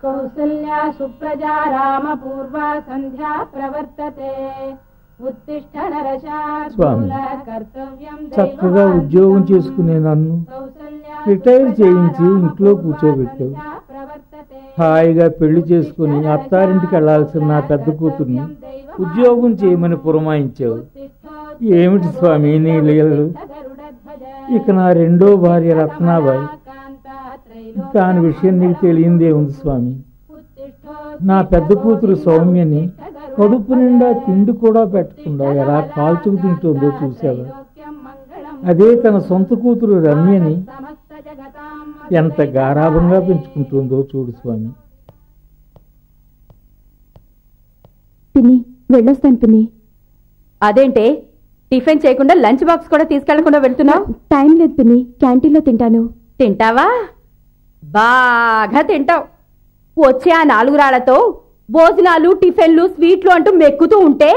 కౌసల్యా సుప్రజా రామ పూర్వా సంధ్యా ప్రవర్తతే. స్వామి, చక్కగా ఉద్యోగం చేసుకునే నన్ను రిటైర్ చేయించి ఇంట్లో కూర్చోబెట్టావు. హాయిగా పెళ్లి చేసుకుని అత్తారింటికి వెళ్లాల్సిన నా పెద్ద కూతుర్ని ఉద్యోగం చేయమని పురమాయించావు. ఏమిటి స్వామి నీ లీలలు? ఇక నా రెండో భార్య రత్నాబాయి, దాని విషయం నీకు తెలియందే ఉంది స్వామి. నా పెద్ద కూతురు సౌమ్యని కడుపు నిండా తిండి కూడా పెట్టకుండా ఎలా కాల్చుకు తింటుందో చూసావా? అదే తన సొంత కూతురు రమ్యని ఎంత గారాభంగా పెంచుకుంటుందో చూడు స్వామి. పిన్ని, వెళ్ళొస్తాను పిన్ని. అదేంటే టిఫిన్ చేయకుండా లంచ్ బాక్స్ కూడా తీసుకెళ్లకుండా వెళ్తున్నావు? టైం లేదు పిన్ని, క్యాంటీన్లో తింటాను. తింటావా? బాగా తింటావు. వచ్చే ఆ 4 రాళ్లతో భోజనాలు, టిఫిన్లు, స్వీట్లు అంటూ మెక్కుతూ ఉంటే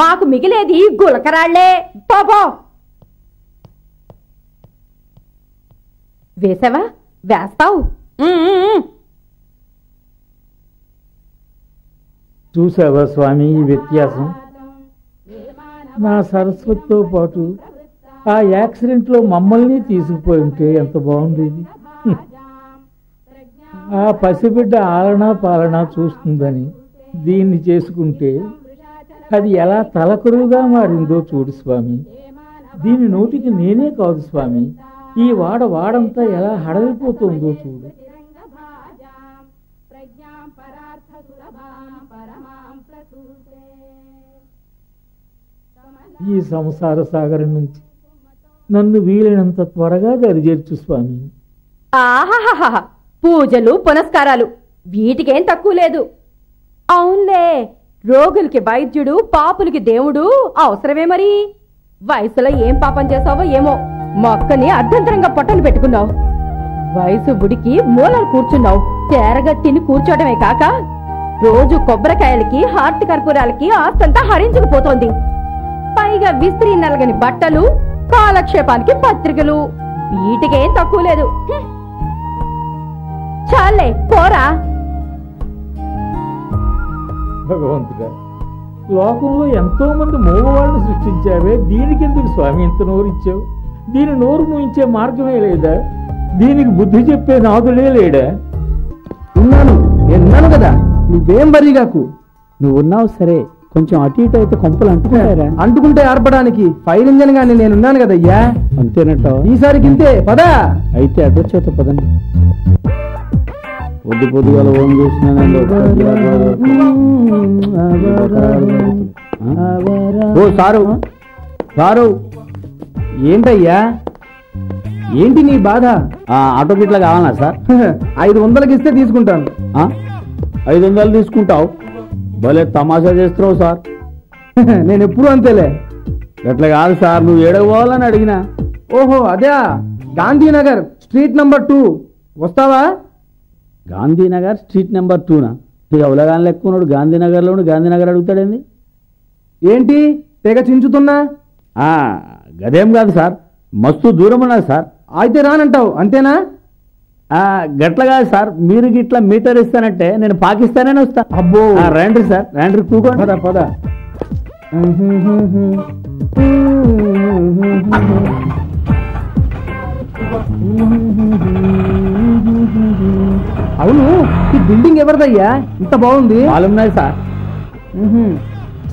మాకు మిగిలేది గులకరాళ్లే. పాపో వేసావా? వేస్తావు. చూసావా స్వామి ఈ వ్యత్యాసం? నా సరస్వతితో పాటు ఆ యాక్సిడెంట్లో మమ్మల్ని తీసుకుపోయి ఉంటే ఎంత బాగుండేది. ఆ పసిబిడ్డ ఆలనా పాలనా చూస్తుందని దీన్ని చేసుకుంటే అది ఎలా తలకరువుగా మారిందో చూడు స్వామి. దీని నోటికి నేనే కాదు స్వామి, ఈ వాడంతా ఎలా హడలిపోతుందో చూడు. ఈ సంసార సాగరం నుంచి నన్ను వీలైనంత త్వరగా దరిచేర్చు స్వామి. ఆహాహా, పూజలు పునస్కారాలు వీటికేం తక్కువ లేదు. అవునులే, రోగులకి వైద్యుడు, పాపులకి దేవుడు అవసరమే. మరి వయసులో ఏం పాపం చేసావో ఏమో, మొక్కని అర్ధంతరంగా పొట్టలు పెట్టుకున్నావు. వయసు గుడికి మూలలు కూర్చున్నావు. తేరగా తిని కూర్చోవడమే కాక రోజు కొబ్బరికాయలకి, హార్ట్ కర్పూరాలకి ఆస్తంతా హరించుకుపోతోంది. పైగా విస్త్రీ నలగని బట్టలు, కాలక్షేపానికి పత్రికలు, వీటికేం తక్కువ లేదు. చాలే పోరా. భగవంతుడా, లోకంలో ఎంతో మంది మూగవాళ్ళను సృష్టించావే, దీనికెందుకు స్వామి ఇంత నోరిచ్చావు? దీని నోరు మూయించే మార్గమే లేదా? దీనికి బుద్ధి చెప్పే నాదులే లేడా? ఉన్నాను కదా, నువ్వేం బరిగాకు. నువ్వున్నావు సరే, కొంచెం అటు ఇటు అయితే కొంపలు అంటుకుంటారా? అంటుకుంటే ఆర్పడానికి ఫైర్ ఇంజన్ గాని నేనున్నాను కదయ్యా. అంతేనట్ట? ఈసారికి ఇంతే. పదా అయితే అడ్డొచ్చేత పదండి. పొద్దుగా ఓన్ చూసినానండి. ఓ సారు సారు, ఏంటయ్యా, ఏంటి నీ బాధ? ఆటో గిట్లా కావాలా సార్? 500కి ఇస్తే తీసుకుంటాను. 500 తీసుకుంటావు? భలే తమాషా చేస్తున్నావు సార్. నేను ఎప్పుడు అంతేలే. ఎట్లా కాదు సార్, నువ్వు ఏడకు పోవాలని అడిగినా. ఓహో అదే, గాంధీనగర్ స్ట్రీట్ నెంబర్ 2 వస్తావా? గాంధీనగర్ స్ట్రీట్ నెంబర్ 2నా? ఎవలగాని లెక్క ఉన్నాడు గాంధీనగర్లో. గాంధీనగర్ అడుగుతాడేంది? ఏంటి తెగ చించుతున్నా? గదేం కాదు సార్, మస్తు దూరం ఉన్నది సార్. అయితే రానంటావు అంతేనా? గట్ల కాదు సార్, మీరు గిట్లా మీటర్ ఇస్తానంటే నేను పాకిస్తానే వస్తా. అబ్బో రండి సార్, రండి కూకోండి. పద పద. అవును, ఈ బిల్డింగ్ ఎవరిదయ్యా? ఇంత బాగుంది. వాళ్ళున్నాయి సార్.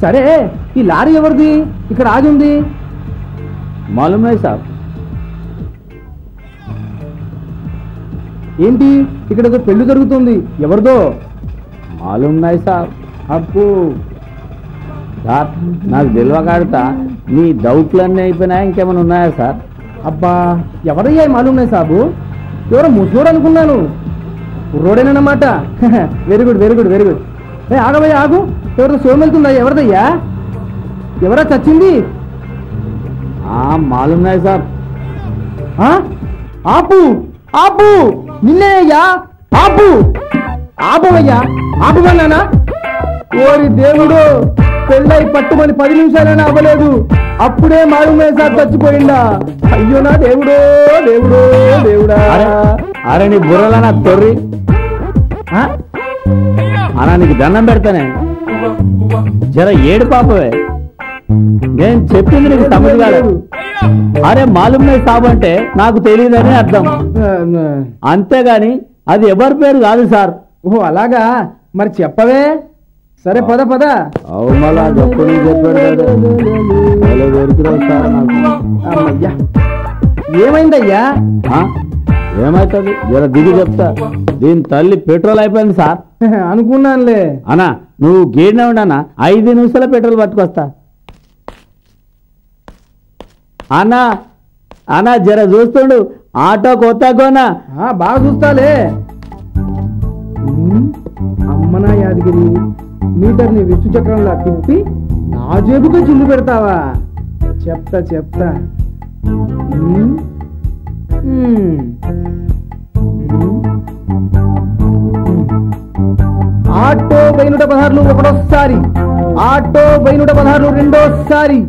సరే, ఈ లారీ ఎవరిది? ఇక్కడ ఆగి ఉంది. మాలున్నాయి సార్. ఏంటి ఇక్కడ ఏదో పెళ్లి జరుగుతుంది, ఎవరిదో? మాలున్నాయి సార్. అప్పు సార్, నాకు తెలియకాడతా నీ డౌట్లన్నీ అయిపోయినాయా, ఇంకేమైనా ఉన్నాయా సార్? అబ్బా, ఎవరయ్యా మాలున్నాయి సాబు? ఎవరో ముసలోడు అనుకున్నాను. కుర్రోడేనన్నమాట. Very good very good very good. ఆగబోయా ఆగు, ఎవరితో సోమెళ్తుందా? ఎవరిదయ్యా? ఎవరా చచ్చింది? మాలున్నాయి సార్. ఆపు ఆపు, నిన్నే అయ్యా. ఆపు ఆపవయ్యా, ఆపువన్నానా? ఓరి దేవుడు. పెళ్ళై పట్టుమని 10 నిమిషాలైనా అవ్వలేదు, అప్పుడే మారుమే సార్ చచ్చిపోయిందా? అయ్యో నా దేవుడో దేవుడో దేవుడా. అరే నీ బుర్రలా నా తొర్రి అనా, నీకు దండం పెడతానే, జర ఏడు పాపవే. నేను చెప్పింది నీకు తమిళ కాలేదు. అరే మాలుమ్మే సాబ్ అంటే నాకు తెలియదని అర్థం, అంతేగాని అది ఎవరి పేరు కాదు సార్. ఓహో అలాగా, మరి చెప్పవే. సరే పద పద. ఏమైందయ్యా? ఏమైతుంది జర దిగి చెప్తా. దీని తల్లి పెట్రోల్ అయిపోయింది సార్. అనుకున్నానులే. అన్నా నువ్వు గేడినా ఉండనా, 5 నిమిషాల పెట్రోల్ పట్టుకొస్తా. అన్నా అన్నా జర చూస్తుండు, ఆటో కొత్త కోనా. బాగా చూస్తాలే. అమ్మనా యాదగిరి, మీటర్ని విద్యుత్ చక్రంలా తిప్పి నా జేబుతో చిల్లు పెడతావా? చెప్తా చెప్తా. ఆటో 116 ఒకటోసారి, ఆటో 116 రెండోసారి,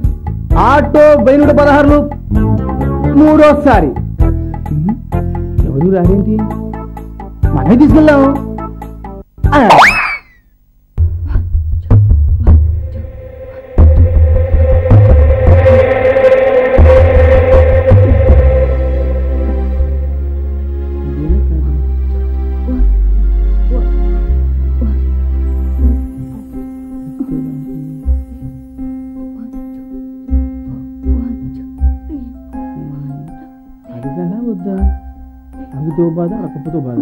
ఆటో 116 మూడోసారి. ఎవరు రారేంటి? మనమే తీసుకెళ్ళాం. అడిగానా వద్దా? అవితో బాధ, అక్కతో బాధ.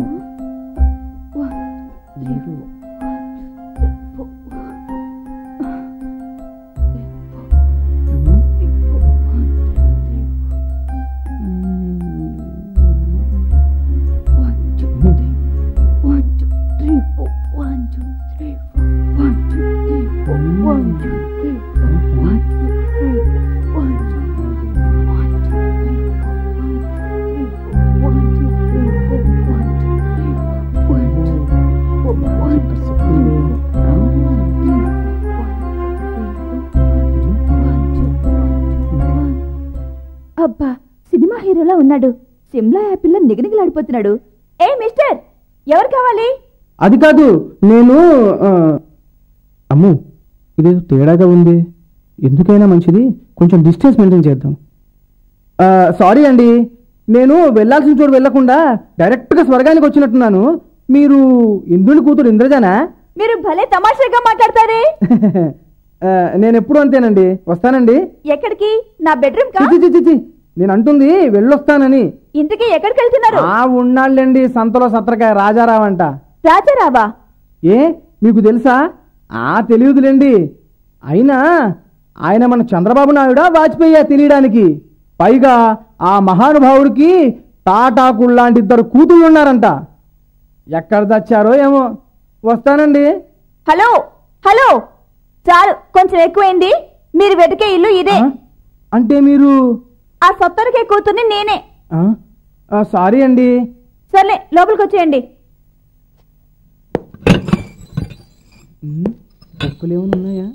అబ్బా, సినిమా హీరోలా ఉన్నాడు. సిమ్లా యాపిల్లో నిగనిగలాడిపోతున్నాడు. ఏ మిస్టర్, ఎవరు కావాలి? అది కాదు, నేను అమ్ము ఇదేదో తేడాగా ఉంది. ఎందుకైనా మంచిది కొంచెం డిస్టెన్స్ మెయింటైన్ చేద్దాం. సారీ అండి, నేను వెళ్ళాల్సిన చోటు వెళ్లకుండా డైరెక్ట్గా స్వర్గానికి వచ్చినట్టున్నాను. మీరు ఇంద్రుని కూతురు ఇంద్రజానా? మీరు భలే తమాషాగా మాట్లాడతారే. నేను ఎప్పుడు అంతేనండి. వస్తానండి. ఎక్కడికి? నా బెడ్రూమ్ కా? నేను అంటుంది వెళ్ళొస్తానని. ఇంతకీ ఎక్కడికి వెళ్తున్నారు? ఉన్నాళ్ళండి, సంతలో సత్రకాయ రాజారావు అంట. రాజారావా? ఏ మీకు తెలుసా? తెలియదులేండి. అయినా ఆయన మన చంద్రబాబు నాయుడా వాజ్పేయి తెలియడానికి. పైగా ఆ మహానుభావుడికి తాటాకుల్లాంటి 2 కూతుళ్ళు ఉన్నారంట. ఎక్కడ తెచ్చారో ఏమో. వస్తానండి. హలో హలో, చాలు, కొంచెం ఎక్కువైంది. మీరు వెతికే ఇల్లు ఇదే. అంటే మీరు ఆ సొత్తరికే కూతుర్ని నేనే. సారీ అండి. సర్లే, లోపలికి వచ్చేయండి. తక్కువలేమన్నా ఉన్నాయా?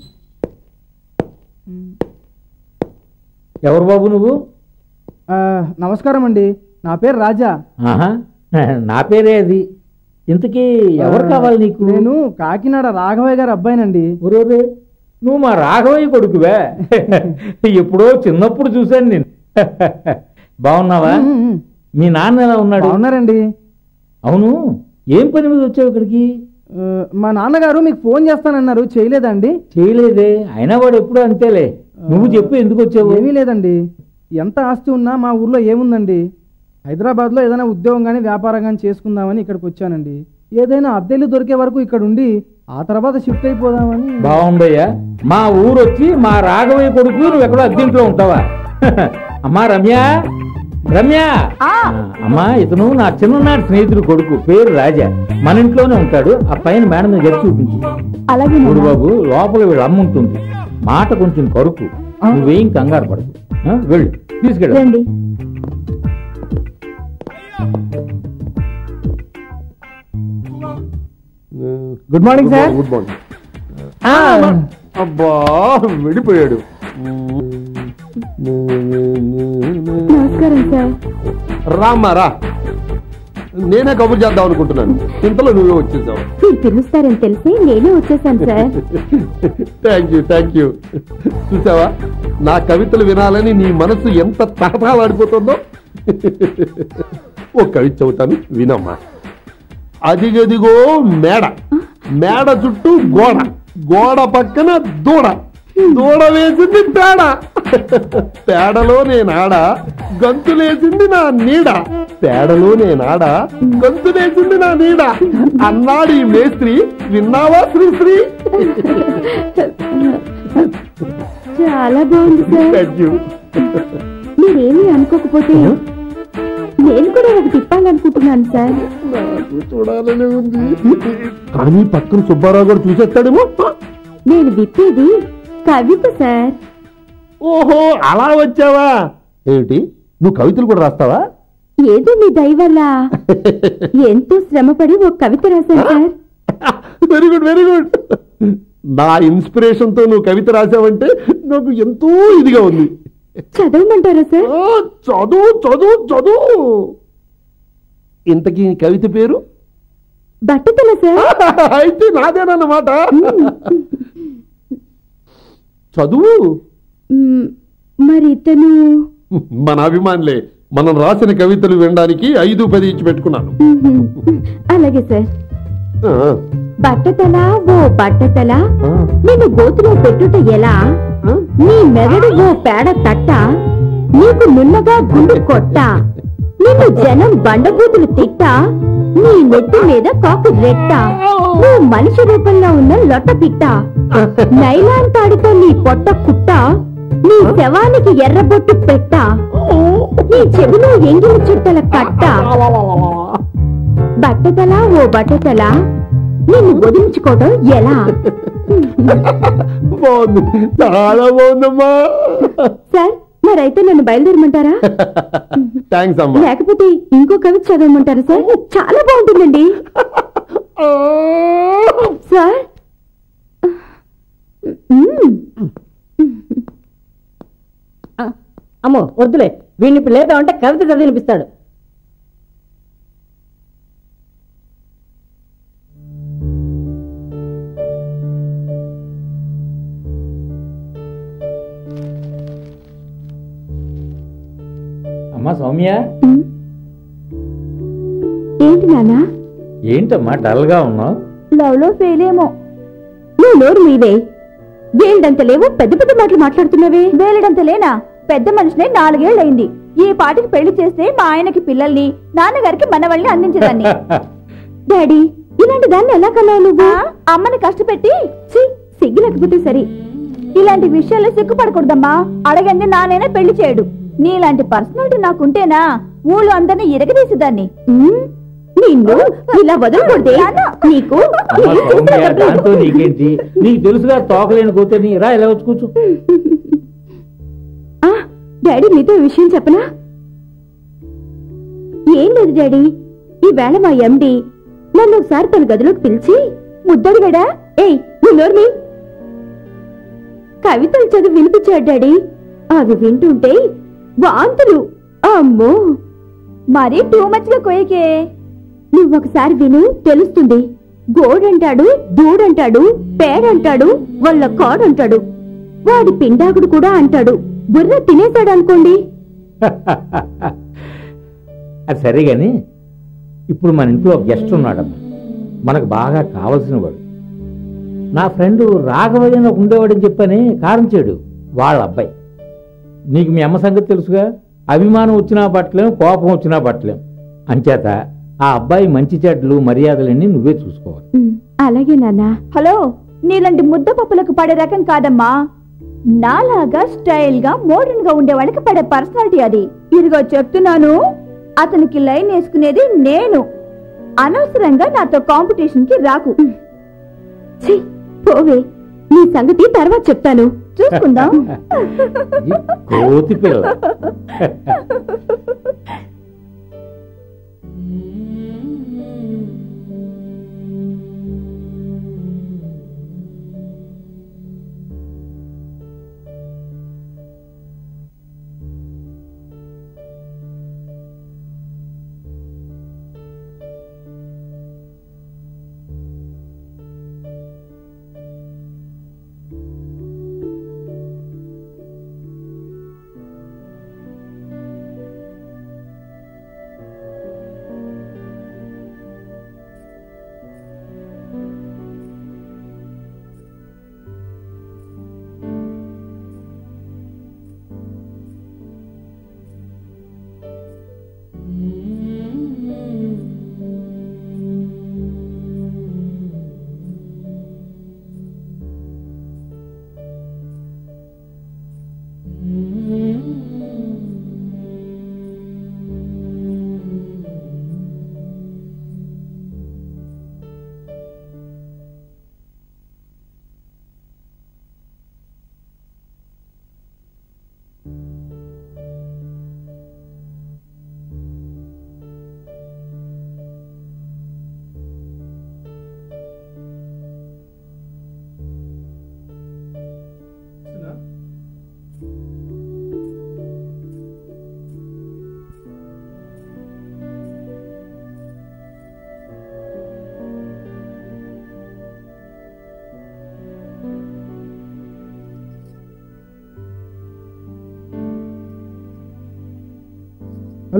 ఎవరు బాబు నువ్వు? నమస్కారం అండి, నా పేరు రాజా. నా పేరే అది. ఇంతకీ ఎవరు కావాలి నీకు? నేను కాకినాడ రాఘవయ్య గారి అబ్బాయినండి. ఒరే, నువ్వు మా రాఘవయ్య కొడుకువే. ఎప్పుడో చిన్నప్పుడు చూశాను నేను. బాగున్నావా? మీ నాన్న ఎలా ఉన్నాడు? బాగున్నారండి. అవును, ఏం పని మీద వచ్చావు ఇక్కడికి? మా నాన్నగారు మీకు ఫోన్ చేస్తానన్నారు, చేయలేదండి? చేయలేదే, అయినా వాడు ఎప్పుడూ అంతేలే. నువ్వు చెప్పు, ఎందుకు వచ్చావు? ఏమీ లేదండి, ఎంత ఆస్తి ఉన్నా మా ఊర్లో ఏముందండి. హైదరాబాద్లో ఏదైనా ఉద్యోగం కానీ వ్యాపారం కానీ చేసుకుందామని ఇక్కడికి వచ్చానండి. ఏదైనా అద్దెలు దొరికే వరకు ఇక్కడ ఉండి ఆ తర్వాత షిఫ్ట్ అయిపోదామని. బాగుందయ్యా, మా ఊరు వచ్చి మా రాఘవయ్య కొడుకు నువ్వు ఎక్కడో అద్దెంట్లో ఉంటావా? అమ్మా రమ్య, రమ్య. అమ్మా, ఇతను నా చిన్ననాటి స్నేహితుడు కొడుకు, పేరు రాజా. మన ఇంట్లోనే ఉంటాడు. ఆ పైన మేడం మీద గట్టి చూపించు. అలాగే బాబు, లోపల వీళ్ళు అమ్ముంటుంది, మాట కొంచెం కరుకు. నువ్వేం కంగారు పడకు. వెళ్ళు, తీసుకెళ్ళండి. Good morning sir. Good morning. అబ్బా వెళ్ళిపోయాడు. నమస్కారం సార్. రామ్మా రా, నేనే కబుర్ చేద్దాం అనుకుంటున్నాను, ఇంతలో నువ్వే వచ్చేసావు. మీరు పిలుస్తారని తెలిసి నేనే వచ్చేసాను సార్. Thank you. చూసావా, నా కవితలు వినాలని నీ మనసు ఎంత తహతహలాడిపోతుందో. ఓ కవిత చదువుతాను, వినమ్మా. అదిగదిగో మేడ, మేడ చుట్టూ గోడ, గోడ పక్కన దూడ, దూడ వేసింది పేడ, పేడలో నేనాడ, గంతులేసింది నా నీడ, పేడలో నేనాడ, గంతులేసింది నా నీడ అన్నాడు ఈ మేస్త్రి. విన్నావా శ్రీశ్రీ? చాలా బాగుంది సార్. Thank you. మీరేమీ అనుకోకపోతే నేను కూడా ఒకటి ఇప్పాలనుకుంటున్నాను సార్. నాకు చూడాలని ఉంది, కానీ పక్కన సుబ్బారావు గారు చూసేస్తాడేమో. నేను విప్పేది కవిత సార్. ఓహో, అలా వచ్చావా? ఏమిటి, నువ్వు కవితలు కూడా రాస్తావా? ఏదో మీ దయ వల్ల ఎంతో శ్రమపడి ఒక కవిత రాశాను sir. Very good, very good. నా ఇన్స్పిరేషన్ తో నువ్వు కవిత రాసావంటే నాకు ఎంతో ఇదిగా ఉంది. చదవమంటారా సార్? చదువు చదువు చదువు. ఇంతకీ కవిత పేరు? బట్టతల సార్. అయితే నాదేనన్నమాట. చదువు. మరి ఇతను మన అభిమానులే. మనం రాసిన కవితలు వినడానికి 5-10 ఇచ్చి పెట్టుకున్నాను. అలాగే సార్. బట్టతల ఓ బట్టతల, నిన్ను గోతులో పెట్టుట ఎలా, నీ మెదడు ఓ పేడ తట్ట, నీకు నున్నగా గుండు కొట్ట, నిన్ను జనం బండబూతులు తిట్ట, నీ నెత్తి మీద కాకు రెట్ట, నువ్వు మనిషి రూపంలో ఉన్న లొట్ట పిట్ట, నైలాన్ తాడితో నీ పొట్ట కుట్ట, నీ శవానికి ఎర్రబొట్టు పెట్ట, నీ చెవిలో ఎంగిలి చుట్టల కట్ట. బట్టతల ఓ బట్టతల, నిన్ను వదిలించుకోవడం ఎలా? బాగుంది, చాలా బాగుందమ్మా. సార్, మరైతే నన్ను బయలుదేరమంటారా? థ్యాంక్స్ అమ్మా. లేకపోతే ఇంకో కవిత చదవమంటారా సార్? చాలా బాగుంటుందండి సార్. అమ్మో వద్దులే, వీడిని ఇప్పుడు లేపామంటే కవిత చదివినిపిస్తాడు. అమ్మా సౌమ్య, ఏంటి నాన్న? ఏంటమ్మా డల్ గా ఉన్నావు? లవ్ లో ఫెయిల్ ఏమో. నువ్వు నోరు మీవే. వేలడంత లేవు, పెద్ద పెద్ద మాటలు మాట్లాడుతున్నావే. వేలడంత లేనా? పెద్ద మనిషినే 4 ఏళ్లయింది. ఈ పాటికి పెళ్లి చేస్తే మా ఆయనకి పిల్లల్ని, నాన్నగారికి మనవల్ని అందించదాన్ని. డాడీ, ఇలాంటి దాన్ని ఎలా కన్నావు నువ్వు? అమ్మని కష్టపెట్టి సిగ్గు లేకపోతే సరి. ఇలాంటి విషయాల్లో సిగ్గుపడకూడదమ్మా. అడగండి నానైనా పెళ్లి చేయడు. నీలాంటి పర్సనాలిటీ నాకుంటేనా ఊళ్ళో అందరినీ ఎరగదీసేదాన్ని. నిన్ను ఇలా వదలకూడదే. నీకు దాంతో నీకేంటి? నీకు తెలుసుగా తోకలేని కూతుర్ని. రా, ఇలా వచ్చి కూర్చో. డాడీ, మీతో విషయం చెప్పనా? ఏం లేదు డాడీ, ఈవేళ మా ఎండి నన్ను ఒకసారి తన గదిలోకి పిలిచి ముద్దడిగాడా. ఏయ్, నువ్వు నోర్మి. కవితలు చదివి వినిపించాడు డాడీ. అవి వింటుంటే వాంతులు. అమ్మో, మరీ టూ మచ్ గా కొయ్యకే. నువ్వొకసారి విను, తెలుస్తుంది. గోడంటాడు, దూడంటాడు, పేడంటాడు, వాళ్ళ కాడంటాడు, వాడి పిండాకుడు కూడా అంటాడు. బుర్ర తినేశాడు అనుకోండి. అది సరే గాని, ఇప్పుడు మన ఇంట్లో ఒక గెస్ట్ ఉన్నాడమ్మా, మనకు బాగా కావలసిన వాడు. నా ఫ్రెండ్ రాఘవయ్య ఒక ఉండేవాడని చెప్పని కారంచేడు వాళ్ళ అబ్బాయి. నీకు మీ అమ్మ సంగతి తెలుసుగా. అభిమానం వచ్చినా పట్టలేం, కోపం వచ్చినా పట్టలేం. అంచేత ఆ అబ్బాయి మంచి చెడ్లు మర్యాదలన్నీ నువ్వే చూసుకోవాలి. అలాగే నాన్న. హలో, నీలాంటి ముద్ద పప్పులకు పడే రకం కాదమ్మా. నాలాగా స్టైల్ గా మోడర్న్ గా ఉండే వాళ్ళకి పడే పర్సనాలిటీ అది. ఇదిగో చెప్తున్నాను, అతనికి లైన్ వేసుకునేది నేను. అనవసరంగా నాతో కాంపిటీషన్ కి రాకు. పోవే, నీ సంగతి తర్వాత చెప్తాను, చూసుకుందాం. కోతి పిల్ల.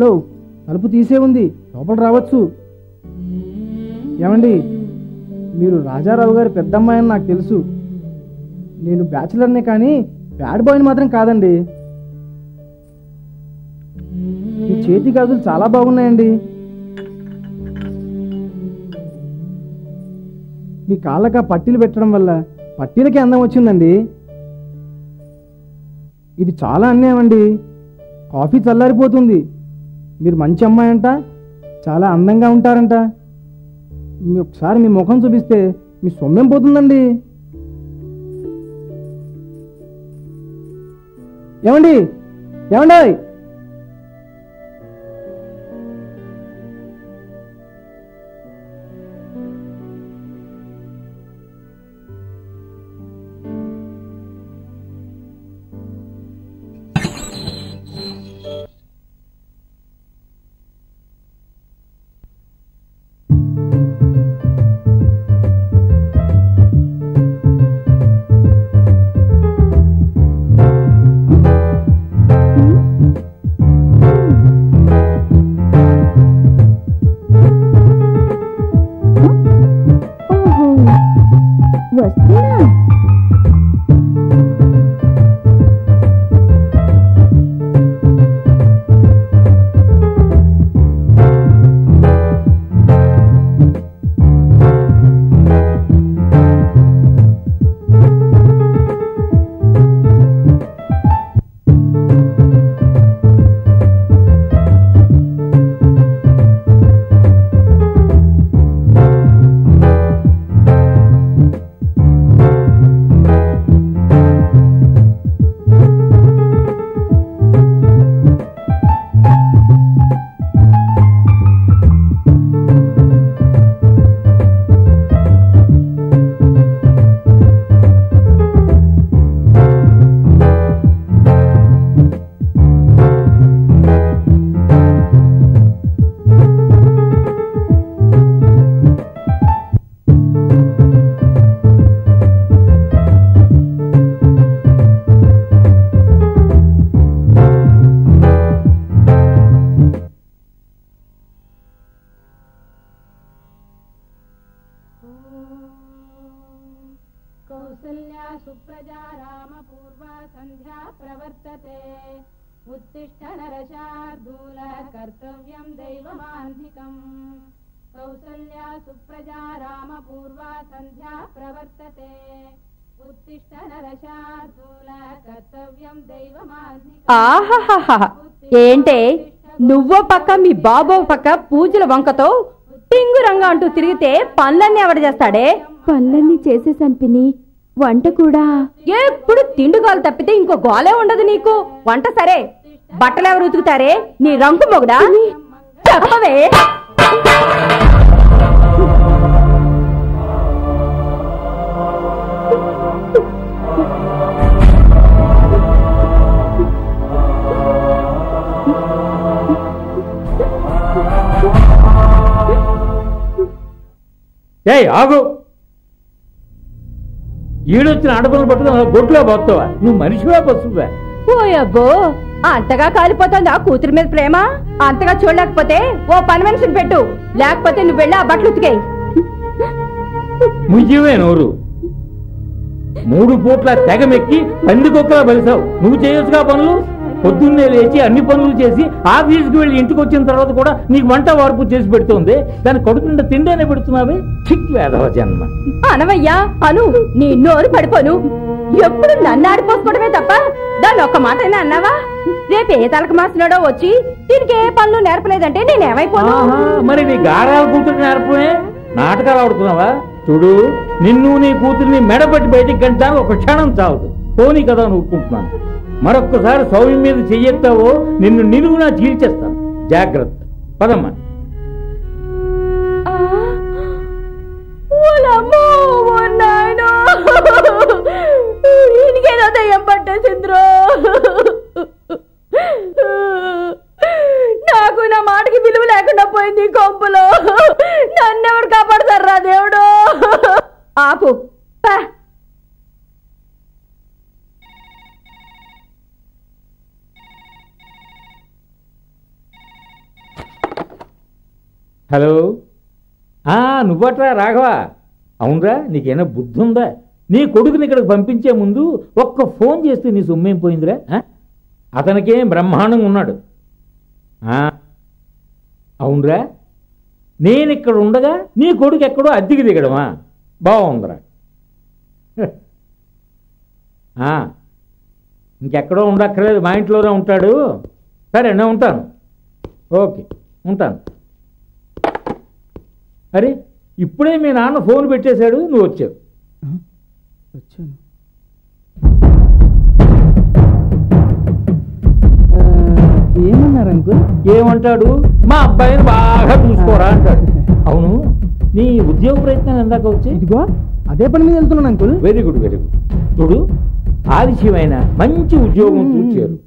హలో, తలుపు తీసే ఉంది, లోపల రావచ్చు. ఏమండి, మీరు రాజారావు గారి పెద్దమ్మాయి అని నాకు తెలుసు. నేను బ్యాచులర్నే కానీ బ్యాడ్ బాయ్ని మాత్రం కాదండి. మీ చేతి గాజులు చాలా బాగున్నాయండి. మీ కాళ్ళక పట్టీలు పెట్టడం వల్ల పట్టీలకి అందం వచ్చిందండి. ఇది చాలా అన్యాయం అండి. కాఫీ చల్లారిపోతుంది. మీరు మంచి అమ్మాయి అంట, చాలా అందంగా ఉంటారంట. ఒకసారి మీ ముఖం చూపిస్తే మీ సొమ్మేం పోతుందండి. ఏమండి, ఏమండి, కౌసల్యా సుప్రజా రామ పూర్వ సంధ్యా ప్రవర్తతే ఉత్తిష్ట నరశార్దూల కర్తవ్యం దైవమాంధికం. కౌసల్యా సుప్రజా రామ పూర్వ సంధ్యా ప్రవర్తతే ఉత్తిష్ట నరశార్దూల కర్తవ్యం దైవమాంధికం. ఆహాహా, ఏంటే నువ్వో పక్క మీ బాబో పక్క పూజల వంకతో టింగురంగా అంటూ తిరిగితే పనులన్నీ ఎవడ చేస్తాడే? పనులన్నీ చేసేసాను పిన్ని, వంట కూడా. ఎప్పుడు తిండుగాలు తప్పితే ఇంకో గోలే ఉండదు నీకు. వంట సరే, బట్టలు ఎవరు ఉతుకుతారే? నీ రంకు మొగుడా? చెప్పవే. ఏయ్ ఆగు, ఈడొచ్చిన ఆడపిల్లలు పట్టుకుని గొడ్లో పోతావా? నువ్వు మనిషివా పశువా? ఓయబ్బో, అంతగా కాలిపోతుందా కూతురి మీద ప్రేమ? అంతగా చూడలేకపోతే ఓ పని మనిషిని పెట్టు, లేకపోతే నువ్వు వెళ్ళి ఆ బట్టలు ఉతికేయి. ముయ్యవే నోరు. 3 పూట్ల తెగమెక్కి పందికొక్కలా బలిసావు. నువ్వు చేయొచ్చుగా పనులు. పొద్దున్నే లేచి అన్ని పనులు చేసి ఆఫీస్కి వెళ్ళి ఇంటికి వచ్చిన తర్వాత కూడా నీకు వంట వార్పు చేసి పెడుతోంది. దాని కడుపు నిండా తిండేనే పెడుతున్నావే. చిక్ వేదవ జన్మ. అనవయ్యా అను, నీ నోరు పడిపోను. ఎప్పుడు నన్ను ఆడిపోసుకోవడమే తప్ప దాన్ని ఒక్క మాట అయినా అన్నావా? రేపు ఏ తలక మాసినాడో వచ్చి దీనికి ఏ పనులు నేర్పలేదంటే నేనేమైపోను? మరి నీ గారాల కూతురు నేర్పమే నాటకాలు ఆడుతున్నావా? చూడు, నిన్ను నీ కూతురిని మెడపట్టి బయటికి గంటాను ఒక క్షణం చావదు. పోనీ కదా అని ఒప్పుకుంటున్నాను. మరొక్కసారి సౌమ్యం మీద చెయ్యెత్తావో నిన్ను నిలువునా చీల్చేస్తాను. జాగ్రత్త. పదమ్మా. ఈయనకేదో దయ్యం పట్టేసింద్రో. నాకు నా మాటకి విలువ లేకుండా పోయింది కొంపులో. నన్నెవడు కాపాడతారా దేవుడు? ఆపు. హలో, నువ్వట్రా రాఘవ? అవునరా, నీకేనా బుద్ధి ఉందా? నీ కొడుకుని ఇక్కడికి పంపించే ముందు ఒక్క ఫోన్ చేస్తే నీ సొమ్మేం పోయిందిరా? అతనికేం బ్రహ్మాండంగా ఉన్నాడు. అవునరా, నేను ఇక్కడ ఉండగా నీ కొడుకు ఎక్కడో అద్దెకి దిగడమా? బాగుందిరా. ఇంకెక్కడో ఉండక్కర్లేదు, మా ఇంట్లోనే ఉంటాడు. సరే, నేను ఉంటాను. ఓకే, ఉంటాను. అరే, ఇప్పుడే మీ నాన్న ఫోన్ పెట్టేశాడు, నువ్వు వచ్చావు. వచ్చాను. ఏమన్నారు అంకుల్? ఏమంటాడు? మా అబ్బాయిని బాగా చూసుకోరా అంటాడు. అవును, నీ ఉద్యోగ ప్రయత్నం ఎందాక వచ్చి? ఇదిగో అదే పని మీద వెళ్తున్నాను uncle. Very good, very good. చూడు, ఆలస్యమైన మంచి ఉద్యోగం చూచారు.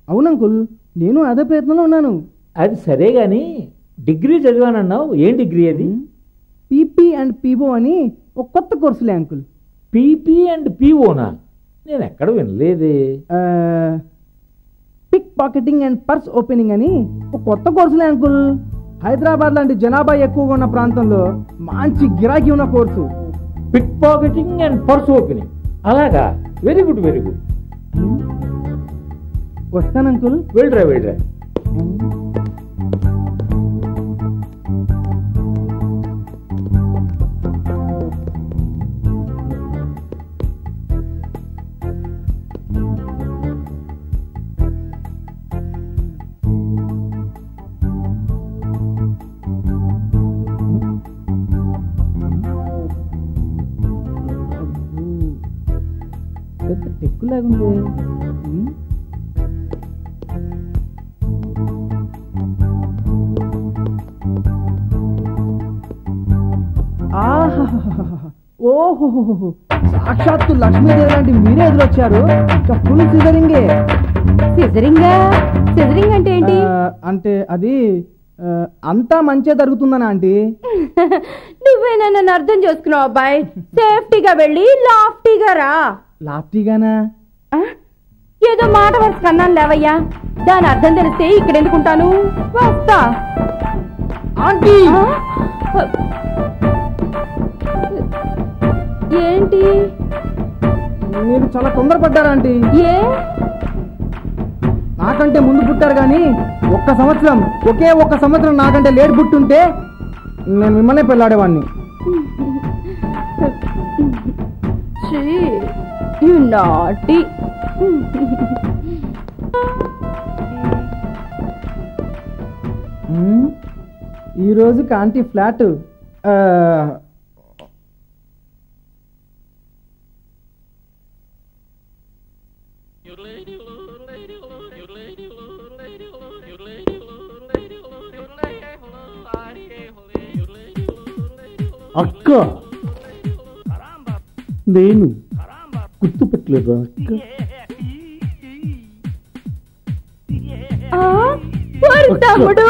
అవును అంకుల్, నేను అదే ప్రయత్నంలో ఉన్నాను. అది సరే గాని, డిగ్రీ చదివానన్నావు, ఏం డిగ్రీ అది? పీపీ అండ్ పీఓ అని ఒక కొత్త కోర్సులే అంకుల్. పీపీ అండ్ పీఓనా? నేను ఎక్కడ వినలేదే. Pick pocketing and purse opening అని ఒక కొత్త కోర్సులే అంకుల్. హైదరాబాద్ లాంటి జనాభా ఎక్కువగా ఉన్న ప్రాంతంలో మంచి గిరాకీ ఉన్న course. Pick pocketing and purse opening, అలాగా? Very good, very good. వస్తాను అంకుల్. వెళ్ళరా, వెళ్ళరా. ఎక్కువలాగుంది. ఓహో, సాక్షాత్తు లక్ష్మీదేవి లాంటి మీరే ఎదురొచ్చారు. ఫుల్ సిజరింగే. సిజరింగా? సిజరింగ్ అంటే ఏంటి? అంటే అది అంతా మంచిగా జరుగుతుందనా ఆంటీ? నువ్వేనా నన్ను అర్థం చేసుకున్నావు అబ్బాయి? సేఫ్టీగా వెళ్ళి లాఫ్టీగా రా. లాఫ్టీగానా? ఏదో మాట వరుస కన్నాను లేవయ్యా, దాని అర్థం తెలిస్తే ఇక్కడ ఎందుకుంటాను. వస్తా. ఆంటీ ఏంటి? మీరు చాలా తొందరపడ్డారా ఆంటీ? ఏ? నాకంటే ముందు పుట్టారు కానీ ఒకే ఒక్క సంవత్సరం నాకంటే లేట్ పుట్టుంటే నేను మిమ్మల్ని పెళ్ళాడేవాడిని. You naughty. ఈరోజు కాంటీ ఫ్లాట్. అక్క, నేను గుర్తుపెట్టలేదా అక్క? తమ్ముడు,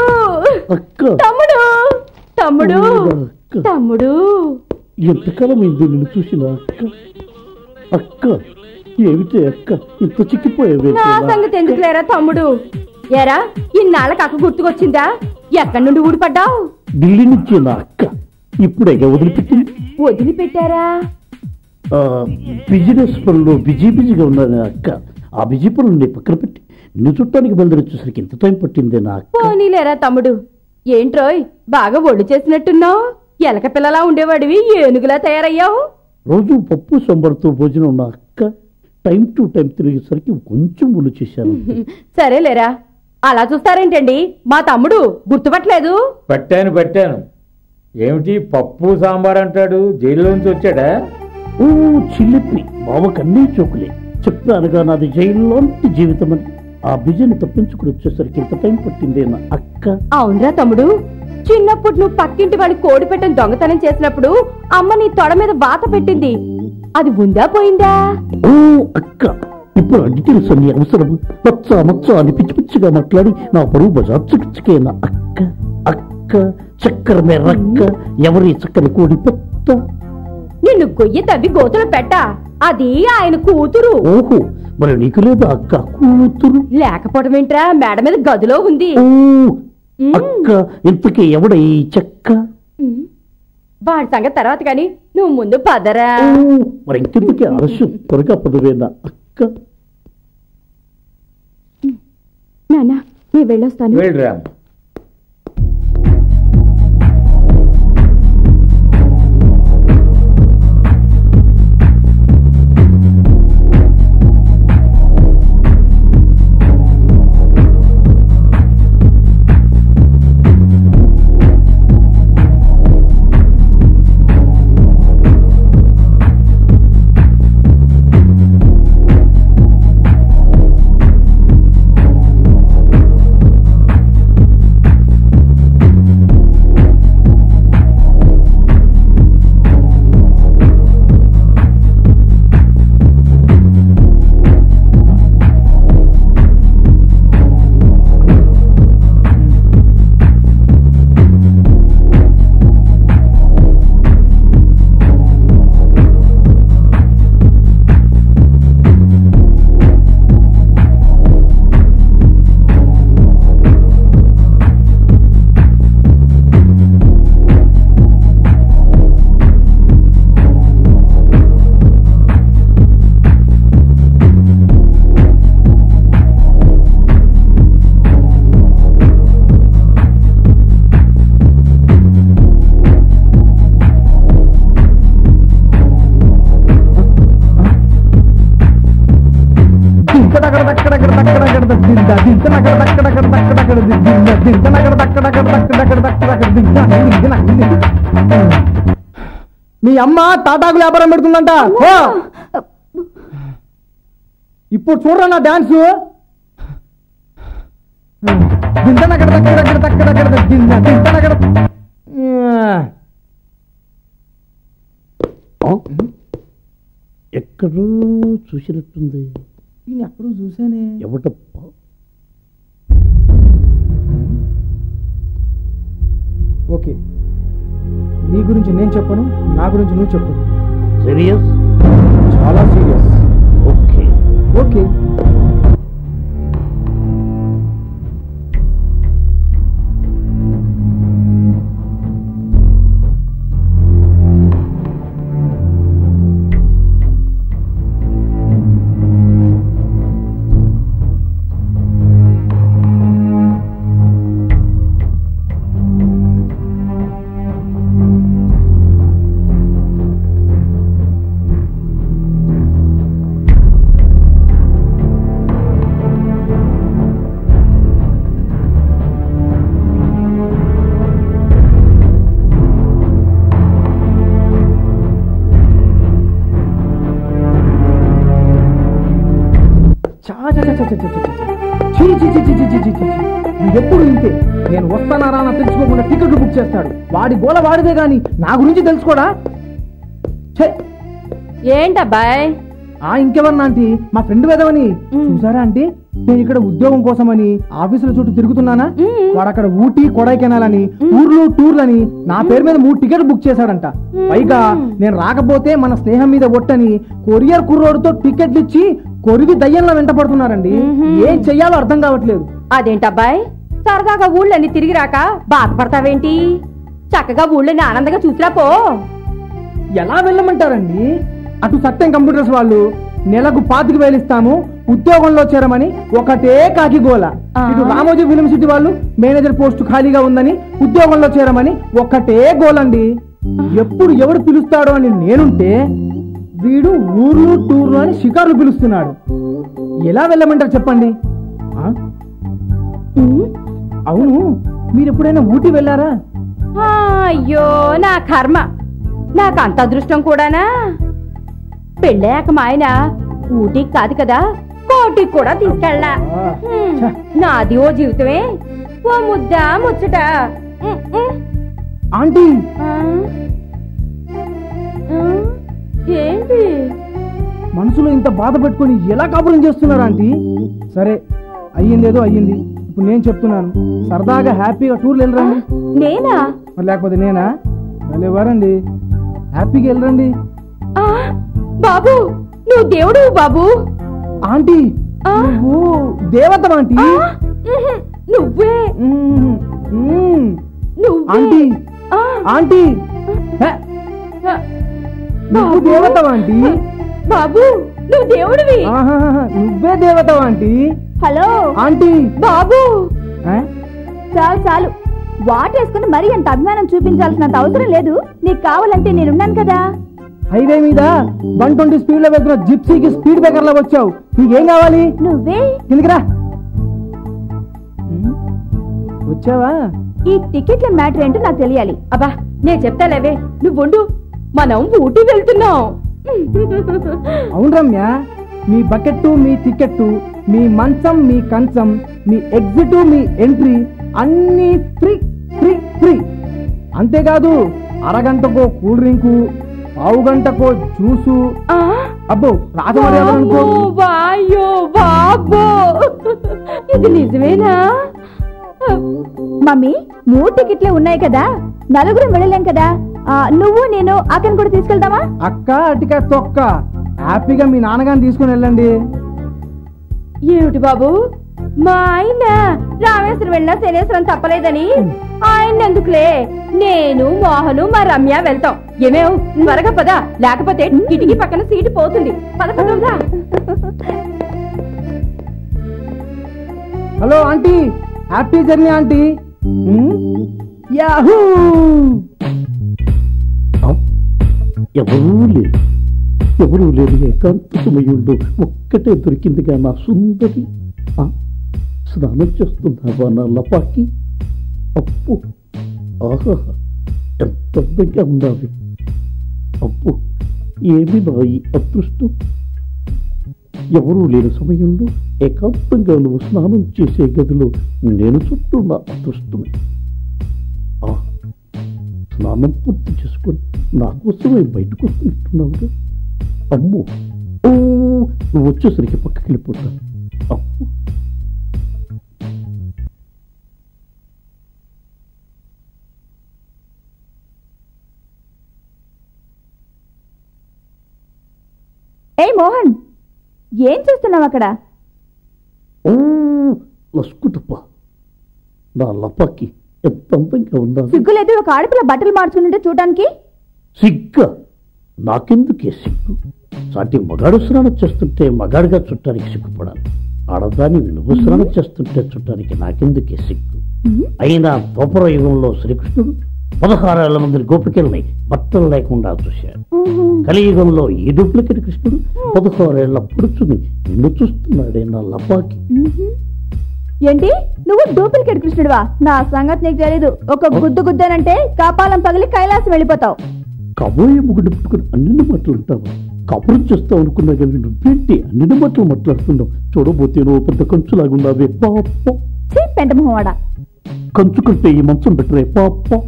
అక్క, తమ్ముడు, తమ్ముడు, తమ్ముడు. ఎంతకాలం అయింది నిన్ను చూసినా అక్క? అక్క, ఏమిటి అక్క ఇంత చిక్కిపోయావే? నా సంగతి ఎందుకు లేరా తమ్ముడు? ఏరా, ఇన్నాళ్ళకి అక్క గుర్తుకొచ్చిందా? ఎక్కడి నుండి ఊడిపడ్డావు? ఢిల్లీ నుంచి నా అక్క ఇప్పుడే వదిలిపెట్టింది. వదిలిపెట్టారా? బిజినెస్ పనులు బిజీగా ఉన్నాను అక్క. ఆ బిజీ పనులు పక్కన పెట్టి నిన్ను చుట్టానికి బయలుదేరొచ్చేసరికి ఎంత టైం పట్టింది నా అక్క. పోనీలేరా తమ్ముడు. ఏంట్రోయ్, బాగా ఒళ్ళు చేసినట్టున్నావు. ఎలక పిల్లలా ఉండేవాడివి ఏనుగులా తయారయ్యావు. రోజు పప్పు సాంబార్తో భోజనం నా అక్క. టైం టు టైం తిరిగేసరికి కొంచెం ఒళ్ళు చేశాను. సరేలేరా, అలా చూస్తారేంటండి? మా తమ్ముడు గుర్తుపట్టలేదు. పట్టాను. ఏమిటి పప్పు సాంబార్ అంటాడు? జైల్లోంచి వచ్చాడా? ఓ చిల్లిపి, బావకన్నీ చోకులే. చెప్తానుగా నాది జైల్లోంటి జీవితం అని. ఆ బిజీని తప్పించుకుని వచ్చేసరికి ఎంత టైం పట్టిందే నా అక్క. అవునరా తమ్ముడు, చిన్నప్పుడు నువ్వు పక్కింటి వాడి కోడి పెట్టని దొంగతనం చేసినప్పుడు అమ్మ నీ తొడ మీద వాత పెట్టింది. అది ఉందా పోయిందా? ఓ అక్క, ఇప్పుడు డీటెయిల్స్ అన్ని అవసరం. మచ్చ అని పిచ్చి పిచ్చిగా మాట్లాడి నా పరువు బజార్ చికిత్సకే నా అక్క. అక్క చక్కెర మెర్రక్క, ఎవరి చక్కని కోడి పెద్ద. నిన్ను గొయ్యి తవ్వి గోతులు పెట్ట, అది ఆయన కూతురు. ఓహో, మరి నీకు లేదా అక్క కూతురు? లేకపోవడం ఏంట్రా, మేడ మీద గదిలో ఉంది. ఓ, అక్క ఇంతకీ ఎవడ ఈ చెక్క? వాడి సంగతి తర్వాత కానీ నువ్వు ముందు పదరా. మరి ఇంకెందుకే అరసు త్వరగా పదవేనా అక్క? నాన్న నేను వెళ్ళొస్తాను. వెళ్ళరా. మీ అమ్మ తాటాకులు వ్యాపారం పెడుతుందంట. ఇప్పుడు చూడరా నా డాన్స్. ఎక్కడో చూసినట్టుంది. ఎక్కడో చూసానే. ఎవటప్ప? ఓకే, నీ గురించి నేను చెప్పను, నా గురించి నువ్వు చెప్పు. సీరియస్? చాలా సీరియస్. Okay okay. ఎప్పుడు ఇంతే. నేను వస్తానా రానా తెలుసుకోకుండా టికెట్లు బుక్ చేస్తాడు. వాడి గోల వాడిదే గాని నా గురించి తెలుసుకోడా? ఏంటబ్బాయ్? ఇంకెవరన్నా ఆంటీ, మా ఫ్రెండ్ వేదమని చూసారా ఆంటీ? నేను ఇక్కడ ఉద్యోగం కోసమని ఆఫీసుల చుట్టూ తిరుగుతున్నానా, వాడు అక్కడ ఊటీ కొడైకెనాల్ అని ఊర్లు టూర్లని నా పేరు మీద 3 టికెట్లు బుక్ చేశాడంట. పైగా నేను రాకపోతే మన స్నేహం మీద ఒట్టని కొరియర్ కుర్రోడుతో టికెట్లు ఇచ్చి కొరివి దయ్యంలో వెంట పడుతున్నారండి. ఏం చెయ్యాలో అర్థం కావట్లేదు. అదేంటబ్బాయ్, సరదాగా ఊళ్ళని తిరిగి రాక బాధపడతావేంటి? చక్కగా ఊళ్ళని ఆనందంగా చూసిరా పో. ఎలా వెళ్ళమంటారండి? అటు సత్యం కంప్యూటర్స్ వాళ్ళు నెలకు 25,000 ఇస్తాము, ఉద్యోగంలో చేరమని ఒకటే కాకి గోల. ఇటు రామోజీ ఫిలిం సిటీ వాళ్ళు మేనేజర్ పోస్ట్ ఖాళీగా ఉందని ఉద్యోగంలో చేరమని ఒకటే గోలండి. ఎప్పుడు ఎవడు పిలుస్తాడో అని నేనుంటే వీడు ఊర్లు టూర్లు అని షికార్లు పిలుస్తున్నాడు. ఎలా వెళ్ళమంటారు చెప్పండి? అవును, మీరు ఎప్పుడైనా ఊటీ వెళ్ళారా? అయ్యో నా కర్మ, నాకు అంత అదృష్టం కూడానా? పెళ్ళాక మా ఆయన ఊటీకి కాదు కదా, కోటికి కూడా తీసుకెళ్ళా. నాది ఓ జీవితమే, ఓ ముద్ద ముచ్చట. ఆంటీ ఏంటి మనసులో ఇంత బాధ పెట్టుకుని ఎలా కాపురం చేస్తున్నారు ఆంటీ? సరే, అయ్యిందేదో అయ్యింది. ఇప్పుడు నేను చెప్తున్నాను, సరదాగా హ్యాపీగా టూర్లు వెళ్ళరండి. నేనా? మరి లేకపోతే నేనా? వెళ్ళేవారండి, హ్యాపీగా వెళ్ళరండి. బాబు నువ్వు దేవుడు బాబు. ఆంటీ దేవత ఆంటీ. నువ్వే ఆంటీ ఆంటీ నువ్వు దేవతవా ఆంటీ? బాబు నువ్వు దేవుడివి. నువ్వే దేవతవా ఆంటీ? హలో ఆంటీ బాబు, చాలు చాలు. వాటేసుకుని మరీ అంత అభిమానం చూపించాల్సినంత అవసరం లేదు. నీకు కావాలంటే నేనున్నాను కదా. హైవే మీద 120 స్పీడ్ లో వెళ్తున్న జిప్సీకి స్పీడ్ బ్రేకర్ లో వచ్చావు. నీకేం కావాలి? నువ్వే కిందకిరా. వచ్చావా? ఈ టికెట్ల మ్యాటర్ ఏంటో నాకు తెలియాలి. అబ్బా నేను చెప్తాలేవే, నువ్వు ఉండు. మనం ఊటీ వెళ్తున్నాం. అవును రమ్య, మీ బకెట్, మీ టికెట్, మీ మంచం, మీ కంచం, మీ ఎగ్జిట్, మీ ఎంట్రీ అన్ని ఫ్రీ ఫ్రీ ఫ్రీ. అంతేకాదు అరగంటకో కూల్ డ్రింకు, పావు గంటకో జ్యూసు. అబ్బో రాజమర్యాదనుకో. ఇది నిజమేనా? మమ్మీ 3 టికెట్లే ఉన్నాయి కదా, నలుగురు వెళ్ళలేం కదా. నువ్వు నేను అక్కని కూడా తీసుకెళ్తావా? అక్క అటిక తొక్క హ్యాపీగా మీ నాన్నగారిని తీసుకుని వెళ్ళండి. ఏమిటి బాబు, మా ఆయన రామేశ్వరం వెళ్ళినా శనేశ్వరం తప్పలేదని ఆయన ఎందుకులే, నేను మోహను మా రమ్య వెళ్తాం. ఏమేవ్ త్వరగా పదా, లేకపోతే కిటికీ పక్కన సీటు పోతుంది. పద పదా. Hello aunty, happy journey aunty. Yahoo. ఎవరూ లేరు ఏకాంత సమయంలో ఒక్కటే దొరికిందిగా నా సుందరి. స్నానం చేస్తున్నావా నా లపాకి? అప్పు ఆహా ఎంత అందంగా ఉన్నావి. అప్పు ఏమి నా ఈ అదృష్టం. ఎవరూ లేని సమయంలో ఏకాంతంగా నువ్వు స్నానం చేసే గదిలో నేను చుట్టూ నా అదృష్టమే. స్నానం పూర్తి చేసుకొని నా కోసమే బయటకు వస్తున్నట్టున్నావుగా. అమ్మో, ఓ నువ్వు వచ్చేసరికి పక్కకి వెళ్ళిపోతాను. అప్పు ఏ మోహన్, ఏం చేస్తున్నావు అక్కడ? ఓ లస్కుటప్ప, నా లపాకి ఎంత అందంగా ఉందా. సిగ్గులేదు ఒక ఆడపిల్ల బట్టలు మార్చుకుంటుంటే చూడడానికి? సిగ్గా? నాకెందుకే సిగ్గు? సాటి మగాడు స్నానం చేస్తుంటే మగాడిగా చుట్టానికి సిగ్గుపడాలి. ఆడదాని నువ్వు స్నానం చేస్తుంటే చుట్టానికి నాకెందుకే సిగ్గు? అయినా ద్వాపర యుగంలో శ్రీకృష్ణుడు 16,000 మంది గోపికల్ని బట్టలు లేకుండా చూశాడు. కలియుగంలో ఈ డూప్లికేట్ కృష్ణుడు 16 ఏళ్ల పురుషుని నిన్ను చూస్తున్నాడే నా లపాకి. ఏంటి నువ్వు డూప్లికేట్ కృష్ణుడివా? నా సంగతి నీకు తెలీదు. ఒక గుద్దు గుద్దానంటే కాపాలం పగిలి కైలాసం వెళ్ళిపోతావు. కబోయే ముగ్గుడు పుట్టుకుని అన్ని మాటలు ఉంటావా? కబురం చేస్తావు అనుకున్నా కానీ నువ్వేంటి అన్ని మాటలు మాట్లాడుతున్నావు? చూడబోతే నువ్వు పెద్ద కంచులాగున్నావే పాప. పెంటమోహవాడ, కంచు కంటే ఈ మంచం బెటరే పాప.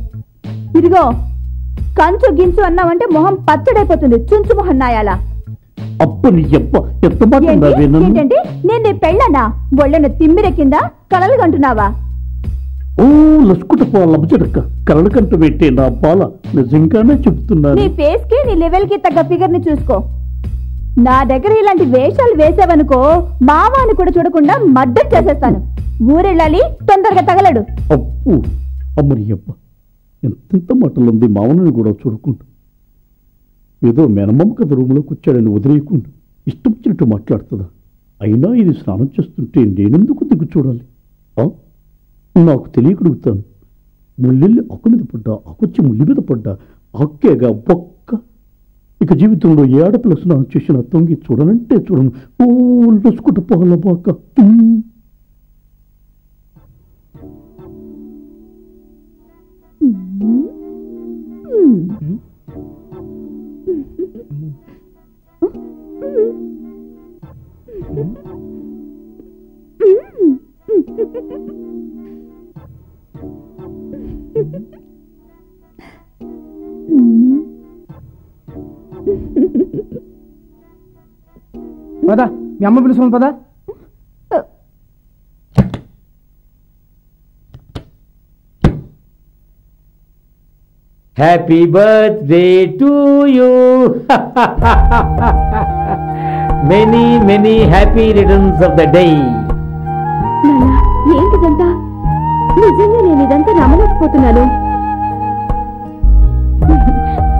ఇదిగో కంచు గించు అన్నావంటే మొహం పచ్చడైపోతుంది. చుంచు మొహం నాయాలా? అప్పని ఎంత మాట ఏంటంటే నేను నీ పెళ్ళనా? ఒళ్ళను తిమ్మిరెక్కిందా? కలలు కంటున్నావా? ఓ లసుకుటపో లబచడక్క, కలలు కంట పెట్టే నా బాల నిజంగానే చెప్తున్నాను. నీ ఫేస్ కి నీ లెవెల్ కి తగ్గ ఫిగర్ ని చూసుకో. నా దగ్గర ఇలాంటి వేషాలు వేసావనుకో మావాని కూడా చూడకుండా మర్డర్ చేసేస్తాను. ఊరెళ్ళాలి, తొందరగా తగలడు. అప్పు అమ్మని అబ్బ, ఎంతెంత మాటలుంది. మావనని కూడా చూడకుండా ఏదో మేనమ్మ కథ రూములో కూర్చాడని వదిలేయకుండా ఇష్టం వచ్చినట్టు మాట్లాడుతుందా? అయినా ఇది స్నానం చేస్తుంటే నేనెందుకు దిగు చూడాలి? నాకు తెలియకడుగుతాను. ముళ్ళెళ్ళి ఆకు మీద పడ్డా, ఆకొచ్చి ముళ్ళి మీద పడ్డా, ఆక్కేగా బొక్క. ఇక జీవితంలో ఏ ఆడపిల్ల స్నానం చేసినా తొంగి చూడనంటే చూడను. ఓ లసుకుంట పోగల బాక. పదా, మీ అమ్మ పిలుచుకోండి పదా. Happy birthday to you. Many many happy returns of the day. ఏంటిదంతా? నిజంగా నేను ఇదంతా నమ్మలేకపోతున్నాను.